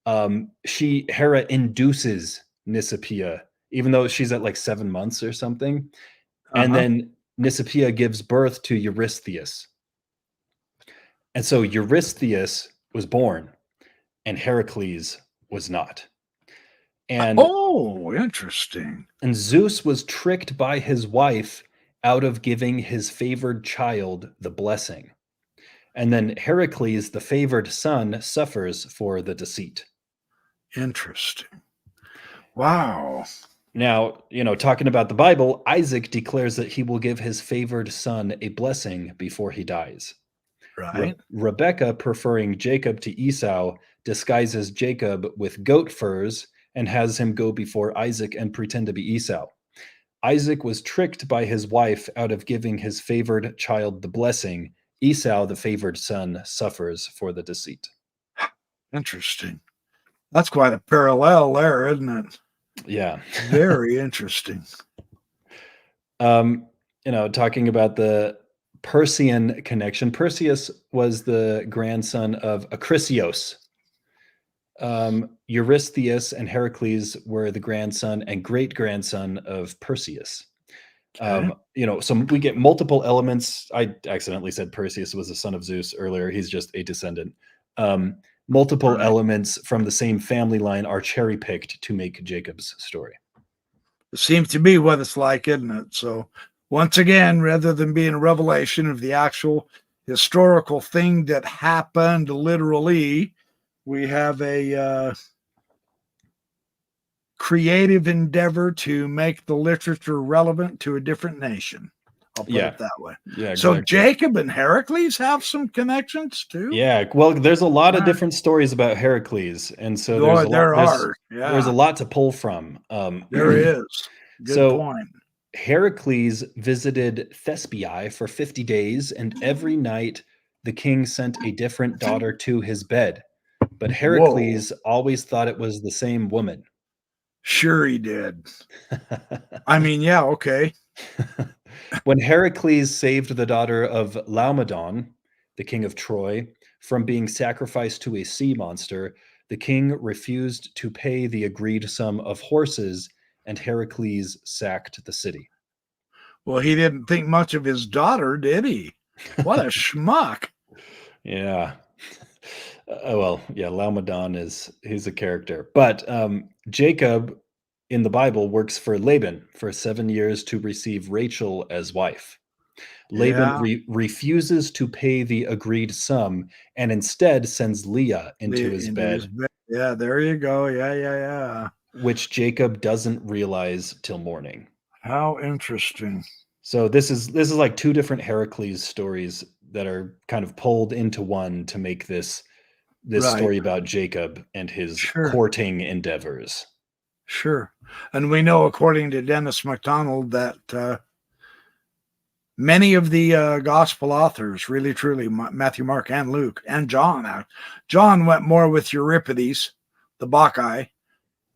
Hera induces Nisipia, even though she's at like 7 months or something. And then Nisipia gives birth to Eurystheus. And so Eurystheus was born and Heracles was not. And interesting. And Zeus was tricked by his wife out of giving his favored child the blessing. And then Heracles, the favored son, suffers for the deceit. Interesting. Wow. Now, talking about the Bible, Isaac declares that he will give his favored son a blessing before he dies. Right. Rebecca, preferring Jacob to Esau, disguises Jacob with goat furs and has him go before Isaac and pretend to be Esau. Isaac was tricked by his wife out of giving his favored child the blessing. Esau, the favored son, suffers for the deceit. Interesting. That's quite a parallel there, isn't it? Yeah. Very interesting. Talking about the Persian connection, Perseus was the grandson of Acrisios. Eurystheus and Heracles were the grandson and great-grandson of Perseus. Okay. So we get multiple elements. I accidentally said Perseus was the son of Zeus earlier. He's just a descendant. Multiple elements from the same family line are cherry-picked to make Jacob's story. It seems to be what it's like, isn't it? So once again, rather than being a revelation of the actual historical thing that happened literally, we have a creative endeavor to make the literature relevant to a different nation. I'll put it that way. Yeah. So exactly. Jacob and Heracles have some connections too. Yeah. Well, there's a lot of different stories about Heracles, and so there's a lot to pull from. There is. Good point. Heracles visited Thespiae for 50 days, and every night the king sent a different daughter to his bed. But Heracles always thought it was the same woman. Sure he did. I mean, yeah, okay. When Heracles saved the daughter of Laomedon, the king of Troy, from being sacrificed to a sea monster, the king refused to pay the agreed sum of horses, and Heracles sacked the city. Well, he didn't think much of his daughter, did he? What a schmuck. Yeah. Laomedon he's a character. But Jacob in the Bible works for Laban for 7 years to receive Rachel as wife. Laban refuses to pay the agreed sum and instead sends Leah into his bed. Yeah, there you go. Yeah. Which Jacob doesn't realize till morning. How interesting. So this is like two different Heracles stories that are kind of pulled into one to make this story about Jacob and his courting endeavors. Sure. And we know, according to Dennis MacDonald, that many of the gospel authors, really, truly, Matthew, Mark, and Luke, and John. John went more with Euripides, the Bacchae.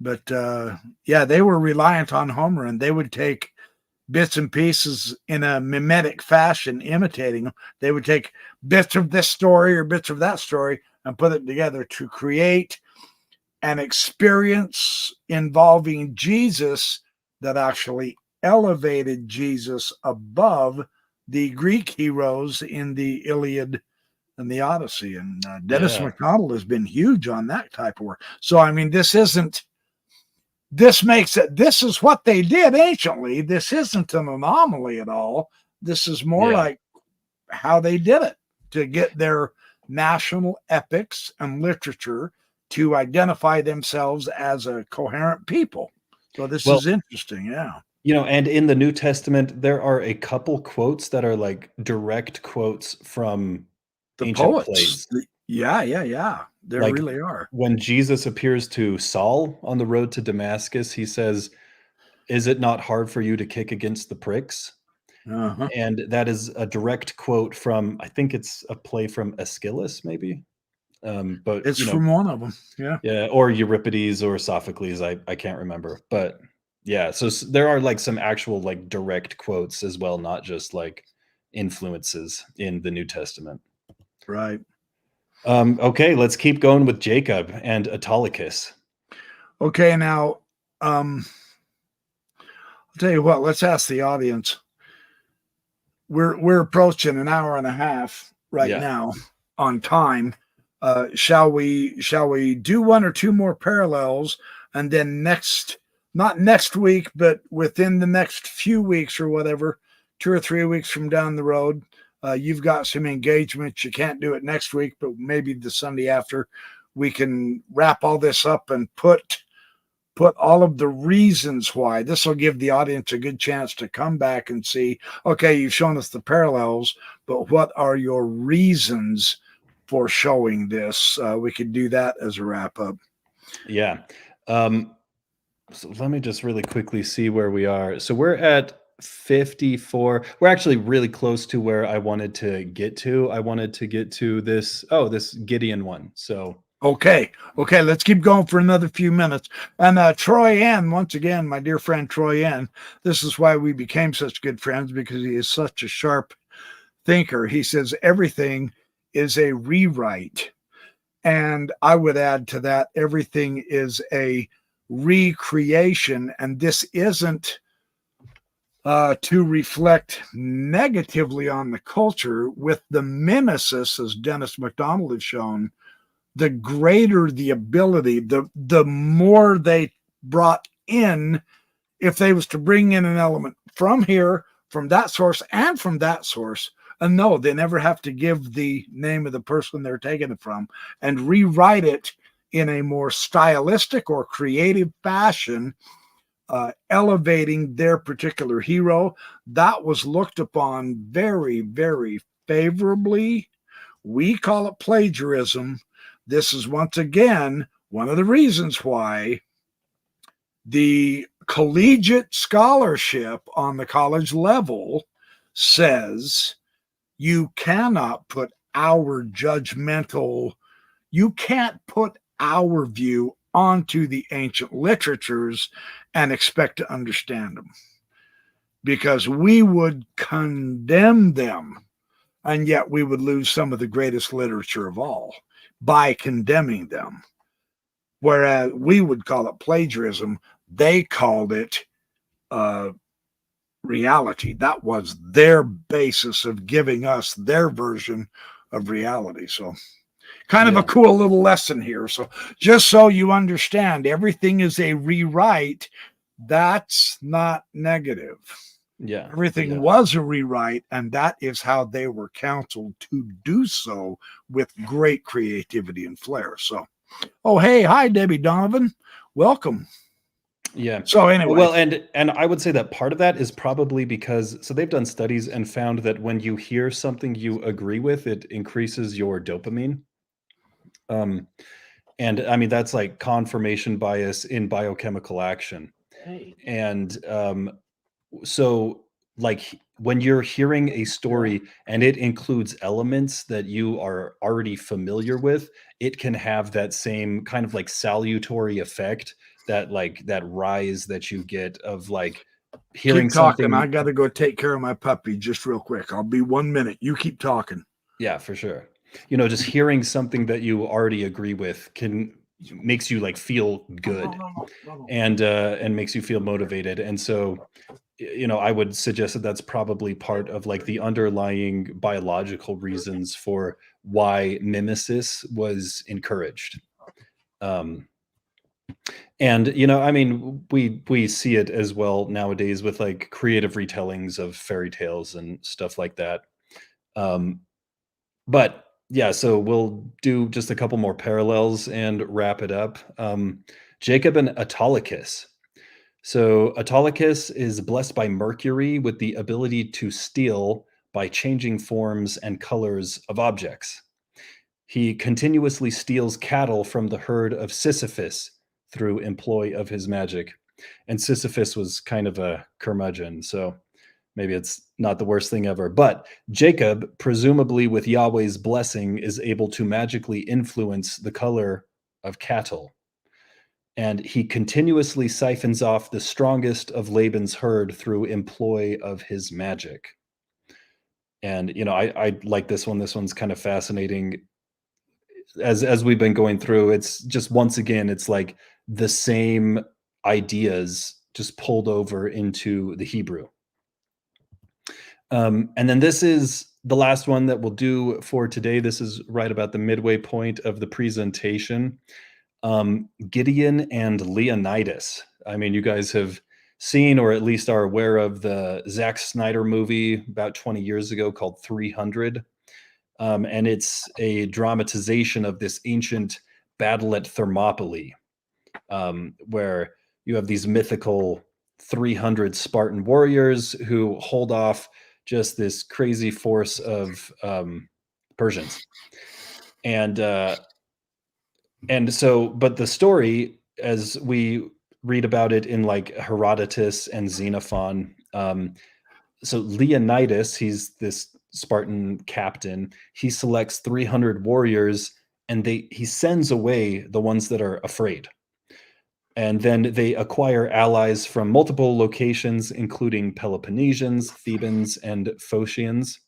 But they were reliant on Homer, and they would take bits and pieces in a mimetic fashion, imitating them. They would take bits of this story or bits of that story and put it together to create an experience involving Jesus that actually elevated Jesus above the Greek heroes in the Iliad and the Odyssey. And Dennis MacDonald has been huge on that type of work. So, I mean, this is what they did anciently. This isn't an anomaly at all. This is more like how they did it to get their national epics and literature to identify themselves as a coherent people. So this is interesting. Yeah. And in the New Testament, there are a couple quotes that are like direct quotes from the ancient poets. plays. Yeah. There Like really are. when Jesus appears to Saul on the road to Damascus, he says, "Is it not hard for you to kick against the pricks?" Uh-huh. And that is a direct quote from, I think it's a play from Aeschylus, maybe. But It's from one of them. Yeah. yeah, or Euripides or Sophocles. I can't remember, but yeah. So there are like some actual like direct quotes as well, not just like influences in the New Testament. Right. Okay, let's keep going with Jacob and Autolycus. Okay, now I'll tell you what, let's ask the audience. We're approaching an hour and a half right Yeah. now on time. Shall we do one or two more parallels, and then not next week, but within the next few weeks or whatever, 2 or 3 weeks from down the road, you've got some engagements. You can't do it next week, but maybe the Sunday after, we can wrap all this up and put all of the reasons why. This will give the audience a good chance to come back and see, okay, you've shown us the parallels, but what are your reasons for showing this? We could do that as a wrap up. Yeah. So let me just really quickly see where we are. So we're at 54. We're actually really close to where I wanted to get to. I wanted to get to this Gideon one. So Okay, let's keep going for another few minutes. And Troy N, once again, my dear friend Troy N, this is why we became such good friends, because he is such a sharp thinker. He says everything is a rewrite. And I would add to that, everything is a recreation. And this isn't to reflect negatively on the culture. With the mimesis, as Dennis MacDonald has shown, the greater the ability, the more they brought in. If they was to bring in an element from here, from that source, and from that source, and no, they never have to give the name of the person they're taking it from, and rewrite it in a more stylistic or creative fashion, elevating their particular hero. That was looked upon very, very favorably. We call it plagiarism. This is once again one of the reasons why the collegiate scholarship on the college level says you cannot put our judgmental, you can't put our view onto the ancient literatures and expect to understand them, because we would condemn them, and yet we would lose some of the greatest literature of all by condemning them. Whereas we would call it plagiarism, they called it reality. That was their basis of giving us their version of reality. So kind of a cool little lesson here. So just so you understand, everything is a rewrite. That's not negative. yeah, Everything was a rewrite, and that is how they were counseled to do so, with great creativity and flair. So, oh, hey, hi, Debbie Donovan. Welcome. Yeah. So anyway. Well, and I would say that part of that is probably because, so they've done studies and found that when you hear something you agree with, it increases your dopamine. And I mean, that's like confirmation bias in biochemical action. And so like when you're hearing a story and it includes elements that you are already familiar with, it can have that same kind of like salutary effect, that like that rise that you get of like hearing keep talking. something. I got to go take care of my puppy just real quick. I'll be 1 minute. You keep talking. Yeah, for sure. You know, just hearing something that you already agree with makes you like feel good and makes you feel motivated. And so, you know, I would suggest that that's probably part of like the underlying biological reasons for why mimesis was encouraged. And you know, I mean, we see it as well nowadays with like creative retellings of fairy tales and stuff like that. But yeah, so we'll do just a couple more parallels and wrap it up. Jacob and Autolycus. So Autolycus is blessed by Mercury with the ability to steal by changing forms and colors of objects. He continuously steals cattle from the herd of Sisyphus through employ of his magic. And Sisyphus was kind of a curmudgeon, so maybe it's not the worst thing ever. But Jacob, presumably with Yahweh's blessing, is able to magically influence the color of cattle. And he continuously siphons off the strongest of Laban's herd through employ of his magic. And, I like this one. This one's kind of fascinating. As we've been going through, it's just, once again, it's like the same ideas just pulled over into the Hebrew. And then this is the last one that we'll do for today. This is right about the midway point of the presentation. Gideon and Leonidas. I mean, you guys have seen, or at least are aware of, the Zack Snyder movie about 20 years ago called 300. And it's a dramatization of this ancient battle at Thermopylae, where you have these mythical 300 Spartan warriors who hold off just this crazy force of Persians. And so, but the story, as we read about it in like Herodotus and Xenophon, so Leonidas, he's this Spartan captain, he selects 300 warriors, and he sends away the ones that are afraid. And then they acquire allies from multiple locations, including Peloponnesians, Thebans, and Phocians.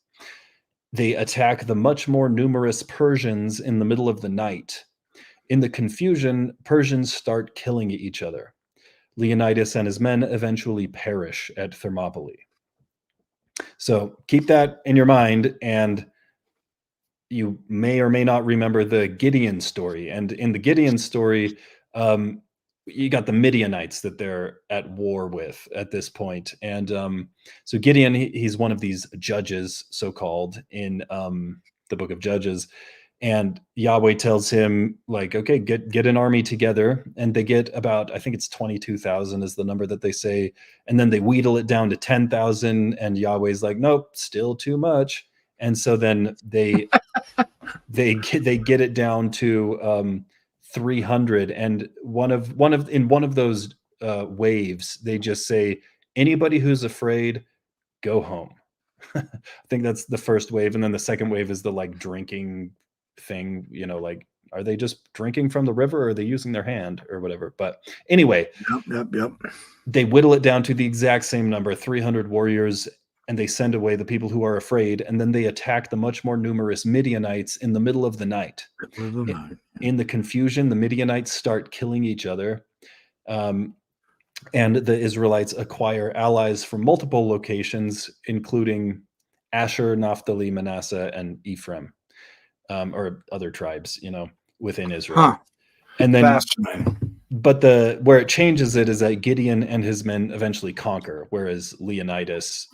They attack the much more numerous Persians in the middle of the night. In the confusion, Persians start killing each other. Leonidas and his men eventually perish at Thermopylae. So keep that in your mind, and you may or may not remember the Gideon story. And in the Gideon story, you got the Midianites that they're at war with at this point. And so Gideon, he's one of these judges, so-called, in the book of Judges. And Yahweh tells him, like, okay, get an army together. And they get about, I think it's 22,000 is the number that they say. And then they wheedle it down to 10,000. And Yahweh's like, nope, still too much. And so then they get it down to 300. And in one of those waves, they just say, anybody who's afraid, go home. I think that's the first wave. And then the second wave is the like drinking thing, like, are they just drinking from the river, or are they using their hand or whatever? But anyway, Yep. They whittle it down to the exact same number, 300 warriors, and they send away the people who are afraid. And then they attack the much more numerous Midianites in the middle of the night. In the confusion, the Midianites start killing each other. And the Israelites acquire allies from multiple locations, including Asher, Naphtali, Manasseh, and Ephraim. Or other tribes, within Israel. Huh. And then, fascinating. But where it changes it is that Gideon and his men eventually conquer, whereas Leonidas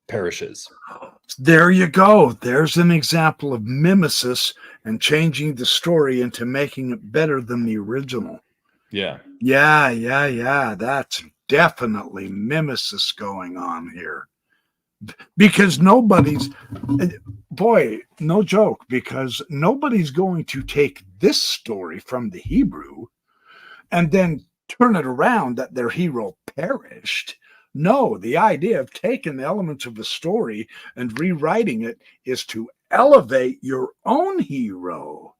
perishes. There you go. There's an example of mimesis and changing the story into making it better than the original. Yeah. That's definitely mimesis going on here. Because nobody's, boy, no joke, because nobody's going to take this story from the Hebrew and then turn it around that their hero perished. No, the idea of taking the elements of a story and rewriting it is to elevate your own hero.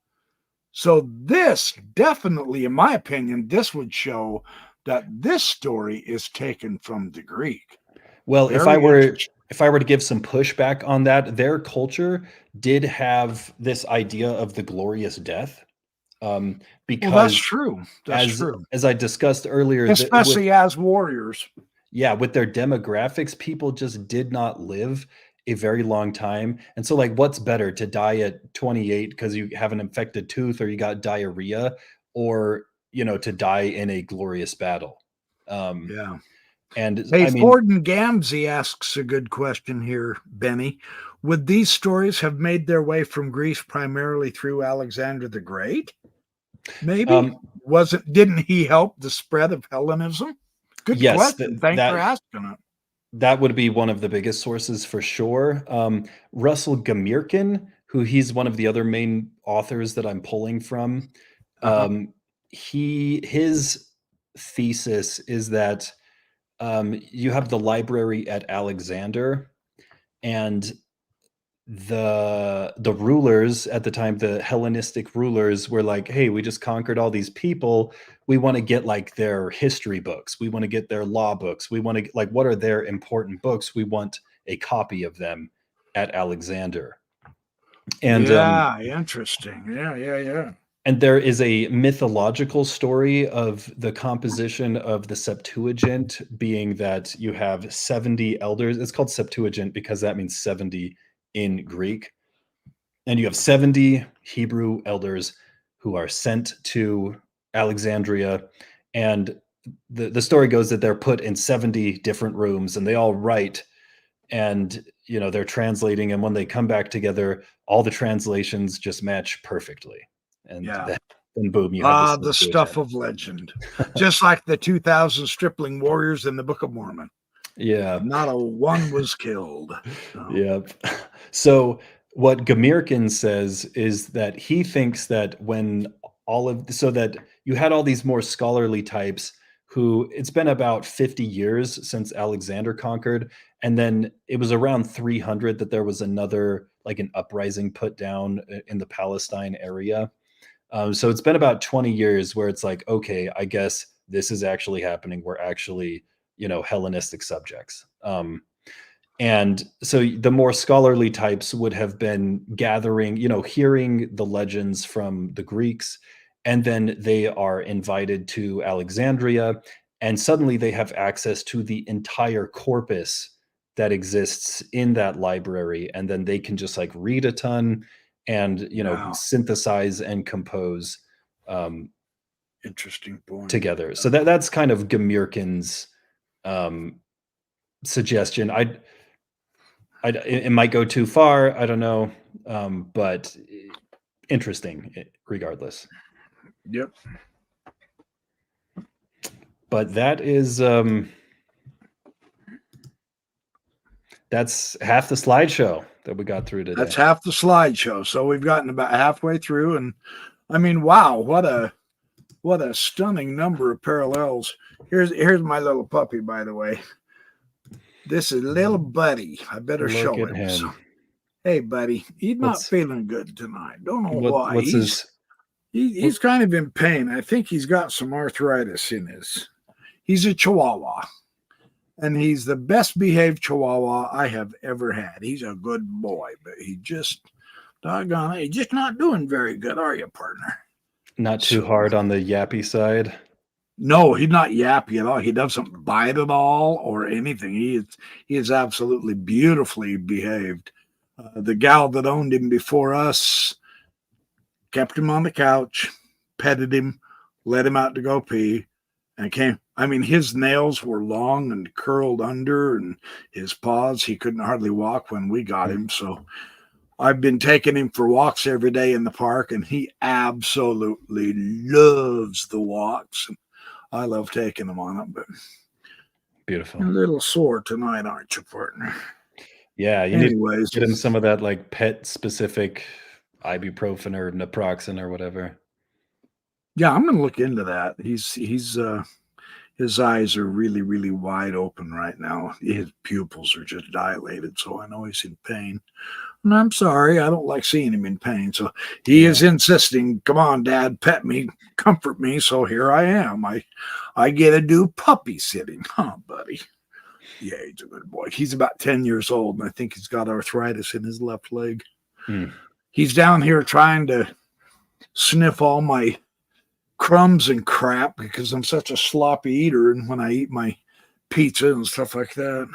So this definitely, in my opinion, this would show that this story is taken from the Greek. Well, if I were to give some pushback on that, their culture did have this idea of the glorious death. Because that's true. As I discussed earlier, especially as warriors. Yeah, with their demographics, people just did not live a very long time. And so, like, what's better, to die at 28 because you have an infected tooth or you got diarrhea, or, to die in a glorious battle? Yeah. And hey, Forden Gamzee asks a good question here, Benny. Would these stories have made their way from Greece primarily through Alexander the Great? Maybe. Didn't he help the spread of Hellenism? Good question. Thanks for asking it. That would be one of the biggest sources for sure. Russell Gamirkin who he's one of the other main authors that I'm pulling from. His thesis is that you have the library at Alexander, and the rulers at the time, the Hellenistic rulers, were like, hey, we just conquered all these people, we want to get like their history books, we want to get their law books, we want to like, what are their important books, we want a copy of them at Alexander. And yeah, interesting. Yeah. and there is a mythological story of the composition of the Septuagint being that you have 70 elders. It's called Septuagint because that means 70 in Greek. And you have 70 Hebrew elders who are sent to Alexandria. And the story goes that they're put in 70 different rooms and they all write, and they're translating, and when they come back together, all the translations just match perfectly. And then boom, you have the stuff of legend. Just like the 2,000 stripling warriors in the Book of Mormon. Yeah. Not a one was killed. So. Yep. So what Gamirkin says is that he thinks that so that you had all these more scholarly types who, it's been about 50 years since Alexander conquered, and then it was around 300 that there was another, like an uprising put down in the Palestine area. So it's been about 20 years where it's like, okay, I guess this is actually happening. We're actually, Hellenistic subjects. And so the more scholarly types would have been gathering, hearing the legends from the Greeks, and then they are invited to Alexandria, and suddenly they have access to the entire corpus that exists in that library, and then they can just like read a ton and synthesize and compose interesting point together. So that's kind of Gamirkin's suggestion. It might go too far, I don't know, but interesting regardless. Yep. But that is that's half the slideshow that we got through today. That's half the slideshow. So we've gotten about halfway through, and I mean, wow, what a stunning number of parallels. Here's my little puppy, by the way. This is little Buddy. I better show him. So, hey, Buddy, he's not feeling good tonight. Don't know why. He's kind of in pain. I think he's got some arthritis in his. He's a Chihuahua, and he's the best behaved Chihuahua I have ever had. He's a good boy, but he just, doggone it, he's just not doing very good, are you, partner? Not too hard on the yappy side. No, he's not yappy at all. He doesn't bite at all or anything. He is absolutely beautifully behaved. The gal that owned him before us kept him on the couch, petted him, let him out to go pee, and came. I mean, his nails were long and curled under, and his paws, he couldn't hardly walk when we got him. So I've been taking him for walks every day in the park, and he absolutely loves the walks. I love taking him on them, but beautiful. A little sore tonight, aren't you, partner? Yeah. Anyways, get him some of that like pet specific ibuprofen or naproxen or whatever. Yeah, I'm gonna look into that. His eyes are really, really wide open right now. His pupils are just dilated, so I know he's in pain. And I'm sorry, I don't like seeing him in pain. So he is insisting, come on, Dad, pet me, comfort me. So here I am. I get to do puppy sitting, huh, buddy? Yeah, he's a good boy. He's about 10 years old, and I think he's got arthritis in his left leg. He's down here trying to sniff all my crumbs and crap because I'm such a sloppy eater, and when I eat my pizza and stuff like that,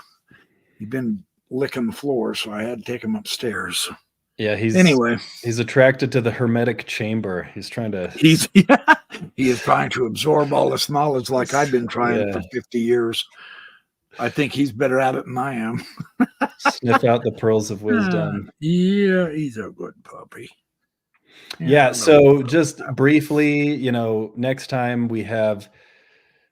he's been licking the floor, so I had to take him upstairs. Yeah, he's attracted to the hermetic chamber. He's trying to he is trying to absorb all this knowledge like I've been trying for 50 years. I think he's better at it than I am. Sniff out the pearls of wisdom. Yeah, he's a good puppy. Yeah, so just briefly, next time we have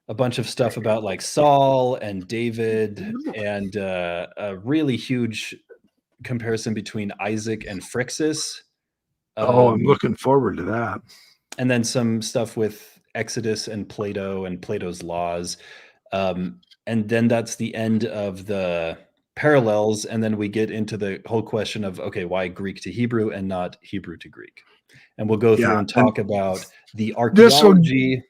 a bunch of stuff about like Saul and David and a really huge comparison between Isaac and Phrixus. I'm looking forward to that. And then some stuff with Exodus and Plato and Plato's laws. And then that's the end of the parallels. And then we get into the whole question of, okay, why Greek to Hebrew and not Hebrew to Greek? And we'll go through and talk about the archaeology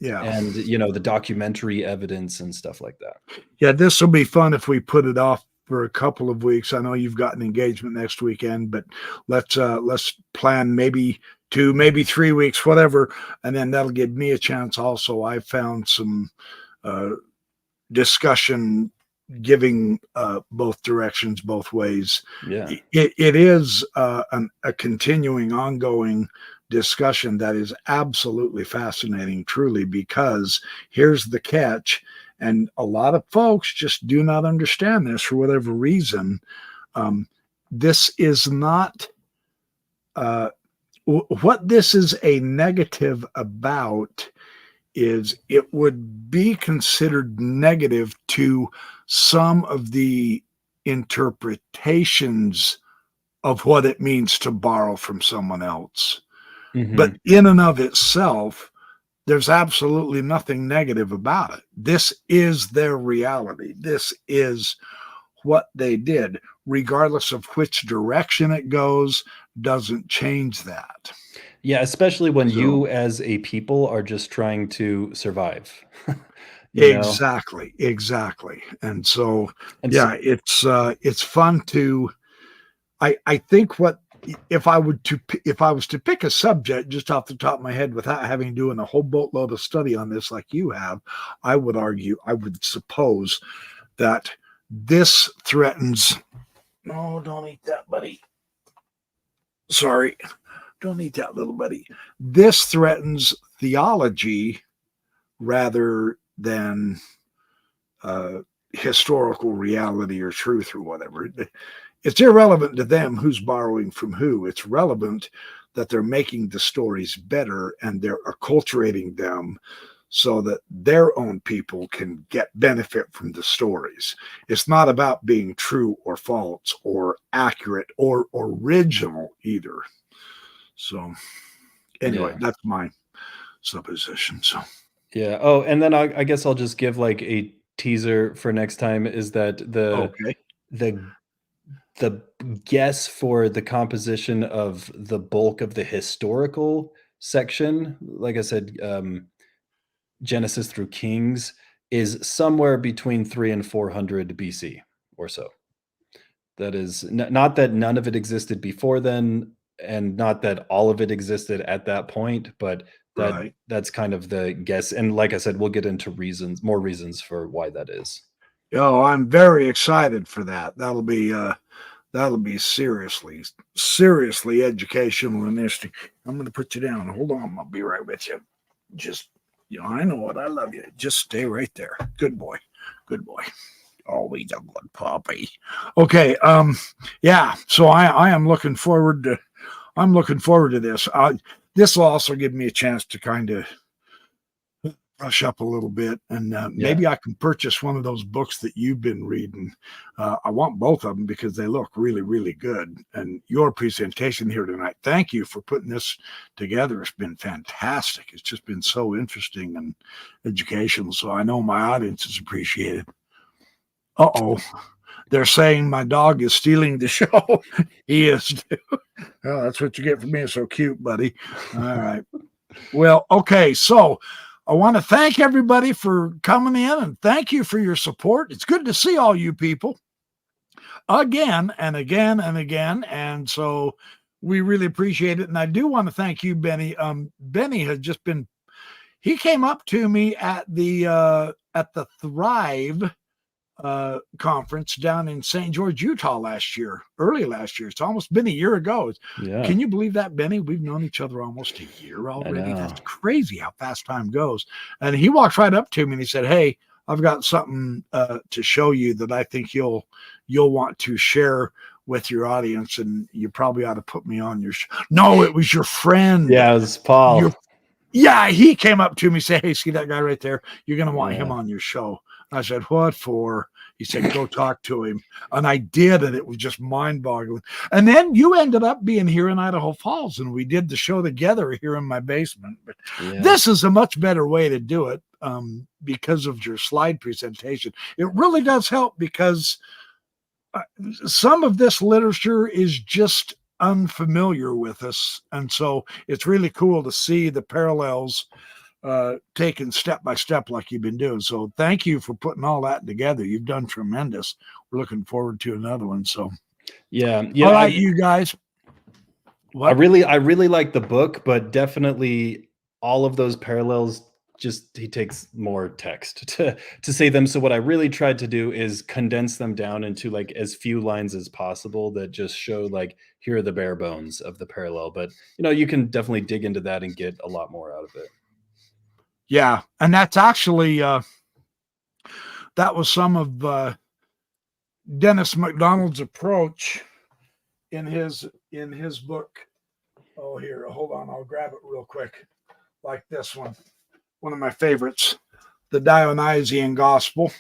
and, the documentary evidence and stuff like that. Yeah, this will be fun if we put it off for a couple of weeks. I know you've got an engagement next weekend, but let's plan maybe 2, maybe 3 weeks, whatever, and then that'll give me a chance also. I found some discussion giving both directions, both ways. Yeah, it is a continuing, ongoing discussion that is absolutely fascinating, truly, because here's the catch, and a lot of folks just do not understand this for whatever reason. This is not what this is a negative about. Is it would be considered negative to some of the interpretations of what it means to borrow from someone else. Mm-hmm. But in and of itself, there's absolutely nothing negative about it. This is their reality. This is what they did, regardless of which direction it goes, doesn't change that. Yeah, especially when you as a people are just trying to survive. Exactly. And so, it's fun to, I think if I was to pick a subject just off the top of my head without having doing a whole boatload of study on this like you have, I would suppose that this threatens, no, don't eat that, buddy. Sorry. Don't eat that, little buddy. This threatens theology rather than historical reality or truth or whatever. It's irrelevant to them who's borrowing from who. It's relevant that they're making the stories better and they're acculturating them so that their own people can get benefit from the stories. It's not about being true or false or accurate or original either. So anyway, that's my supposition. So yeah. Oh, and then I guess I'll just give like a teaser for next time is that the guess for the composition of the bulk of the historical section, like I said, Genesis through Kings, is somewhere between 300 and 400 BC or so. That is not that none of it existed before then, and not that all of it existed at that point, but that's kind of the guess. And like I said, we'll get into more reasons for why that is. Oh, I'm very excited for that. That'll be seriously educational and interesting. I'm going to put you down. Hold on. I'll be right with you. Just, I know what I love you. Just stay right there. Good boy. Always a good puppy. Okay. So I am looking forward to this. This will also give me a chance to kind of brush up a little bit, and maybe I can purchase one of those books that you've been reading. I want both of them because they look really, really good. And your presentation here tonight, thank you for putting this together. It's been fantastic. It's just been so interesting and educational. So I know my audience has appreciated. They're saying my dog is stealing the show. He is too. Well, that's what you get for being so cute, buddy. All right. Well, okay. So I want to thank everybody for coming in and thank you for your support. It's good to see all you people again and again and again. And so we really appreciate it. And I do want to thank you, Benny. Benny has just been, he came up to me at the Thrive conference down in St. George, Utah early last year. It's almost been a year ago. Yeah. Can you believe that, Benny? We've known each other almost a year already. That's crazy how fast time goes. And he walked right up to me and he said, "Hey, I've got something to show you that I think you'll want to share with your audience, and you probably ought to put me on your show." No, it was your friend. Yeah, it was Paul. He came up to me and said, "Hey, see that guy right there? You're going to want him on your show." I said, "What for?" He said, go talk to him. And I did, and it was just mind-boggling. And then you ended up being here in Idaho Falls, and we did the show together here in my basement. But this is a much better way to do it because of your slide presentation. It really does help because some of this literature is just unfamiliar with us. And so it's really cool to see the parallels taken step by step like you've been doing. So thank you for putting all that together. You've done tremendous. We're looking forward to another one. So yeah. All right, you guys. What? I really like the book, but definitely all of those parallels, just he takes more text to say them. So what I really tried to do is condense them down into like as few lines as possible that just show like, here are the bare bones of the parallel. But you can definitely dig into that and get a lot more out of it. Yeah, and that's actually that was some of Dennis MacDonald's approach in his book. Oh, here, hold on, I'll grab it real quick. Like this one of my favorites, the Dionysian Gospel,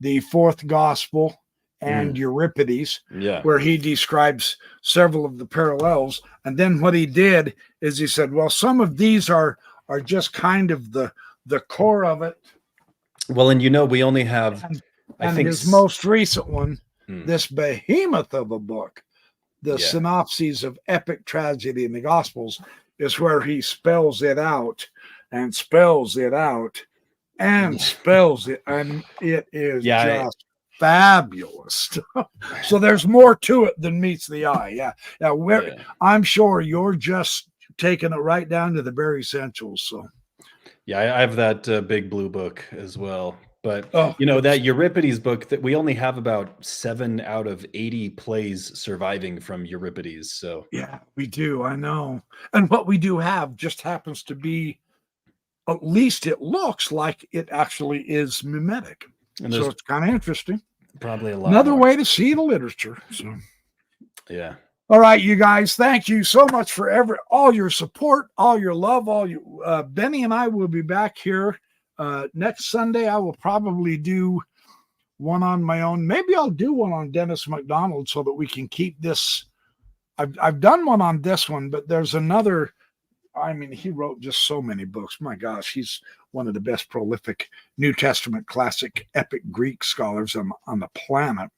the Fourth Gospel, and Euripides, where he describes several of the parallels. And then what he did is he said, well, some of these are just kind of the core of it. Well, and we only have, I think his most recent one, this behemoth of a book, the Synopses of Epic Tragedy in the Gospels, is where he spells it out and spells it out and spells it, and it is just fabulous. So there's more to it than meets the eye. I'm sure you're just taking it right down to the bare essentials. So I have that big blue book as well, but that Euripides book, that we only have about 7 out of 80 plays surviving from Euripides. So yeah, we do. I know. And what we do have just happens to be, at least it looks like it actually is mimetic. And so it's kind of interesting. Probably a lot. Another way to see the literature. So yeah. All right, you guys, thank you so much for all your support, all your love, Benny and I will be back here next Sunday. I will probably do one on my own. Maybe I'll do one on Dennis MacDonald so that we can keep this. I've done one on this one, but there's another. I mean, he wrote just so many books. My gosh, he's one of the best prolific New Testament classic epic Greek scholars on the planet.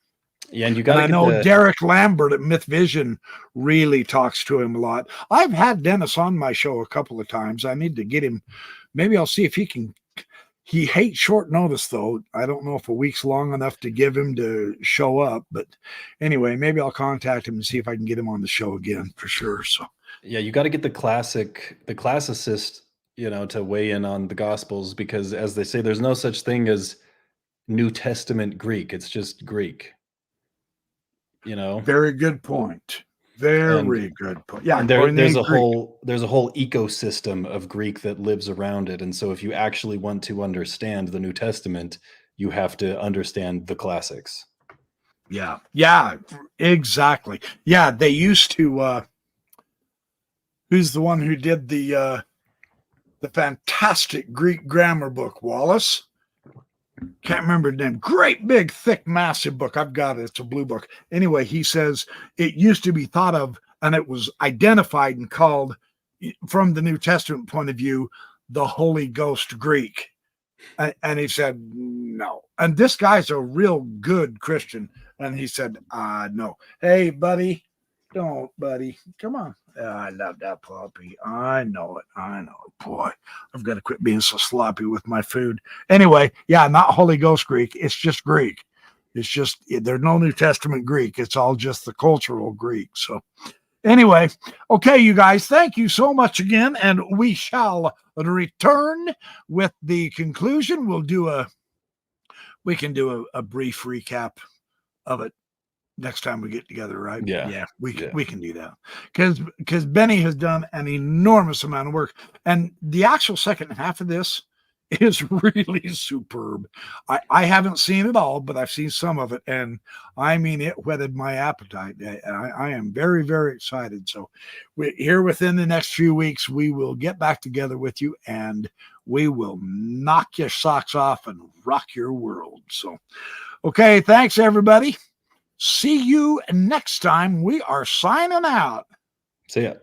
Yeah, and I know Derek Lambert at Myth Vision really talks to him a lot. I've had Dennis on my show a couple of times. I need to get him. Maybe I'll see if he can. He hates short notice, though. I don't know if a week's long enough to give him to show up. But anyway, maybe I'll contact him and see if I can get him on the show again for sure. So yeah, you got to get the classicist, to weigh in on the Gospels, because as they say, there's no such thing as New Testament Greek. It's just Greek. Very good point. Very good point. Yeah, and there's a whole ecosystem of Greek that lives around it. And so if you actually want to understand the New Testament, you have to understand the classics. Yeah, exactly. Yeah, they used to who's the one who did the fantastic Greek grammar book, Wallace? Can't remember the name. Great big, thick, massive book. I've got it. It's a blue book. Anyway, he says it used to be thought of, and it was identified and called, from the New Testament point of view, the Holy Ghost Greek. And he said, no. And this guy's a real good Christian. And he said, no. Hey, buddy. Don't, buddy. Come on. I love that puppy. I know it. Boy, I've got to quit being so sloppy with my food. Anyway, not Holy Ghost Greek. It's just Greek. It's just, there's no New Testament Greek. It's all just the cultural Greek. So anyway, okay, you guys, thank you so much again. And we shall return with the conclusion. We can do a brief recap of it next time we get together, right? Yeah, we can do that because Benny has done an enormous amount of work, and the actual second half of this is really superb. I haven't seen it all, but I've seen some of it, and I mean, it whetted my appetite. I am very, very excited. So here within the next few weeks, we will get back together with you, and we will knock your socks off and rock your world. So, okay, thanks, everybody. See you next time. We are signing out. See ya.